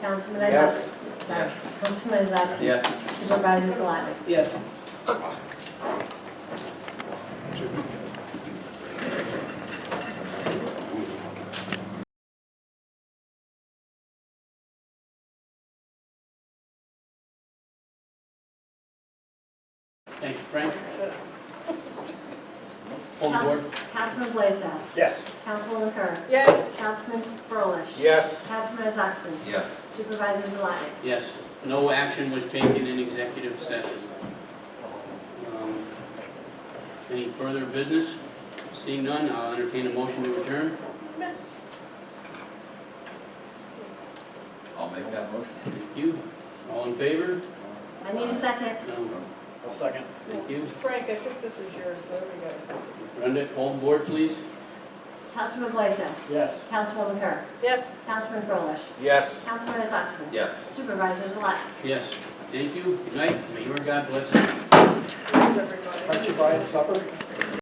Councilman Yes. Isakowski. Councilman Isakowski. Yes. Supervisor Galati. Yes. Thank you, Frank. Hold the board. Councilman Blaisdell. Yes. Councilwoman Kerr. Yes. Councilman Brolish. Yes. Councilman Isakowski. Yes. Supervisor Galati. Yes, no action was taken in executive session. Any further business? Seeing none, I'll entertain a motion to adjourn. Yes. I'll make that motion. Thank you. All in favor? I need a second. No. I'll second. Thank you. Frank, I think this is yours, but we go. Brenda, hold the board, please. Councilman Blaisdell. Yes. Councilwoman Kerr. Yes. Councilman Brolish. Yes. Councilman Isakowski. Yes. Supervisor Galati. Yes. Thank you. Good night. May your God bless you. Here's everybody. Aren't you buying supper?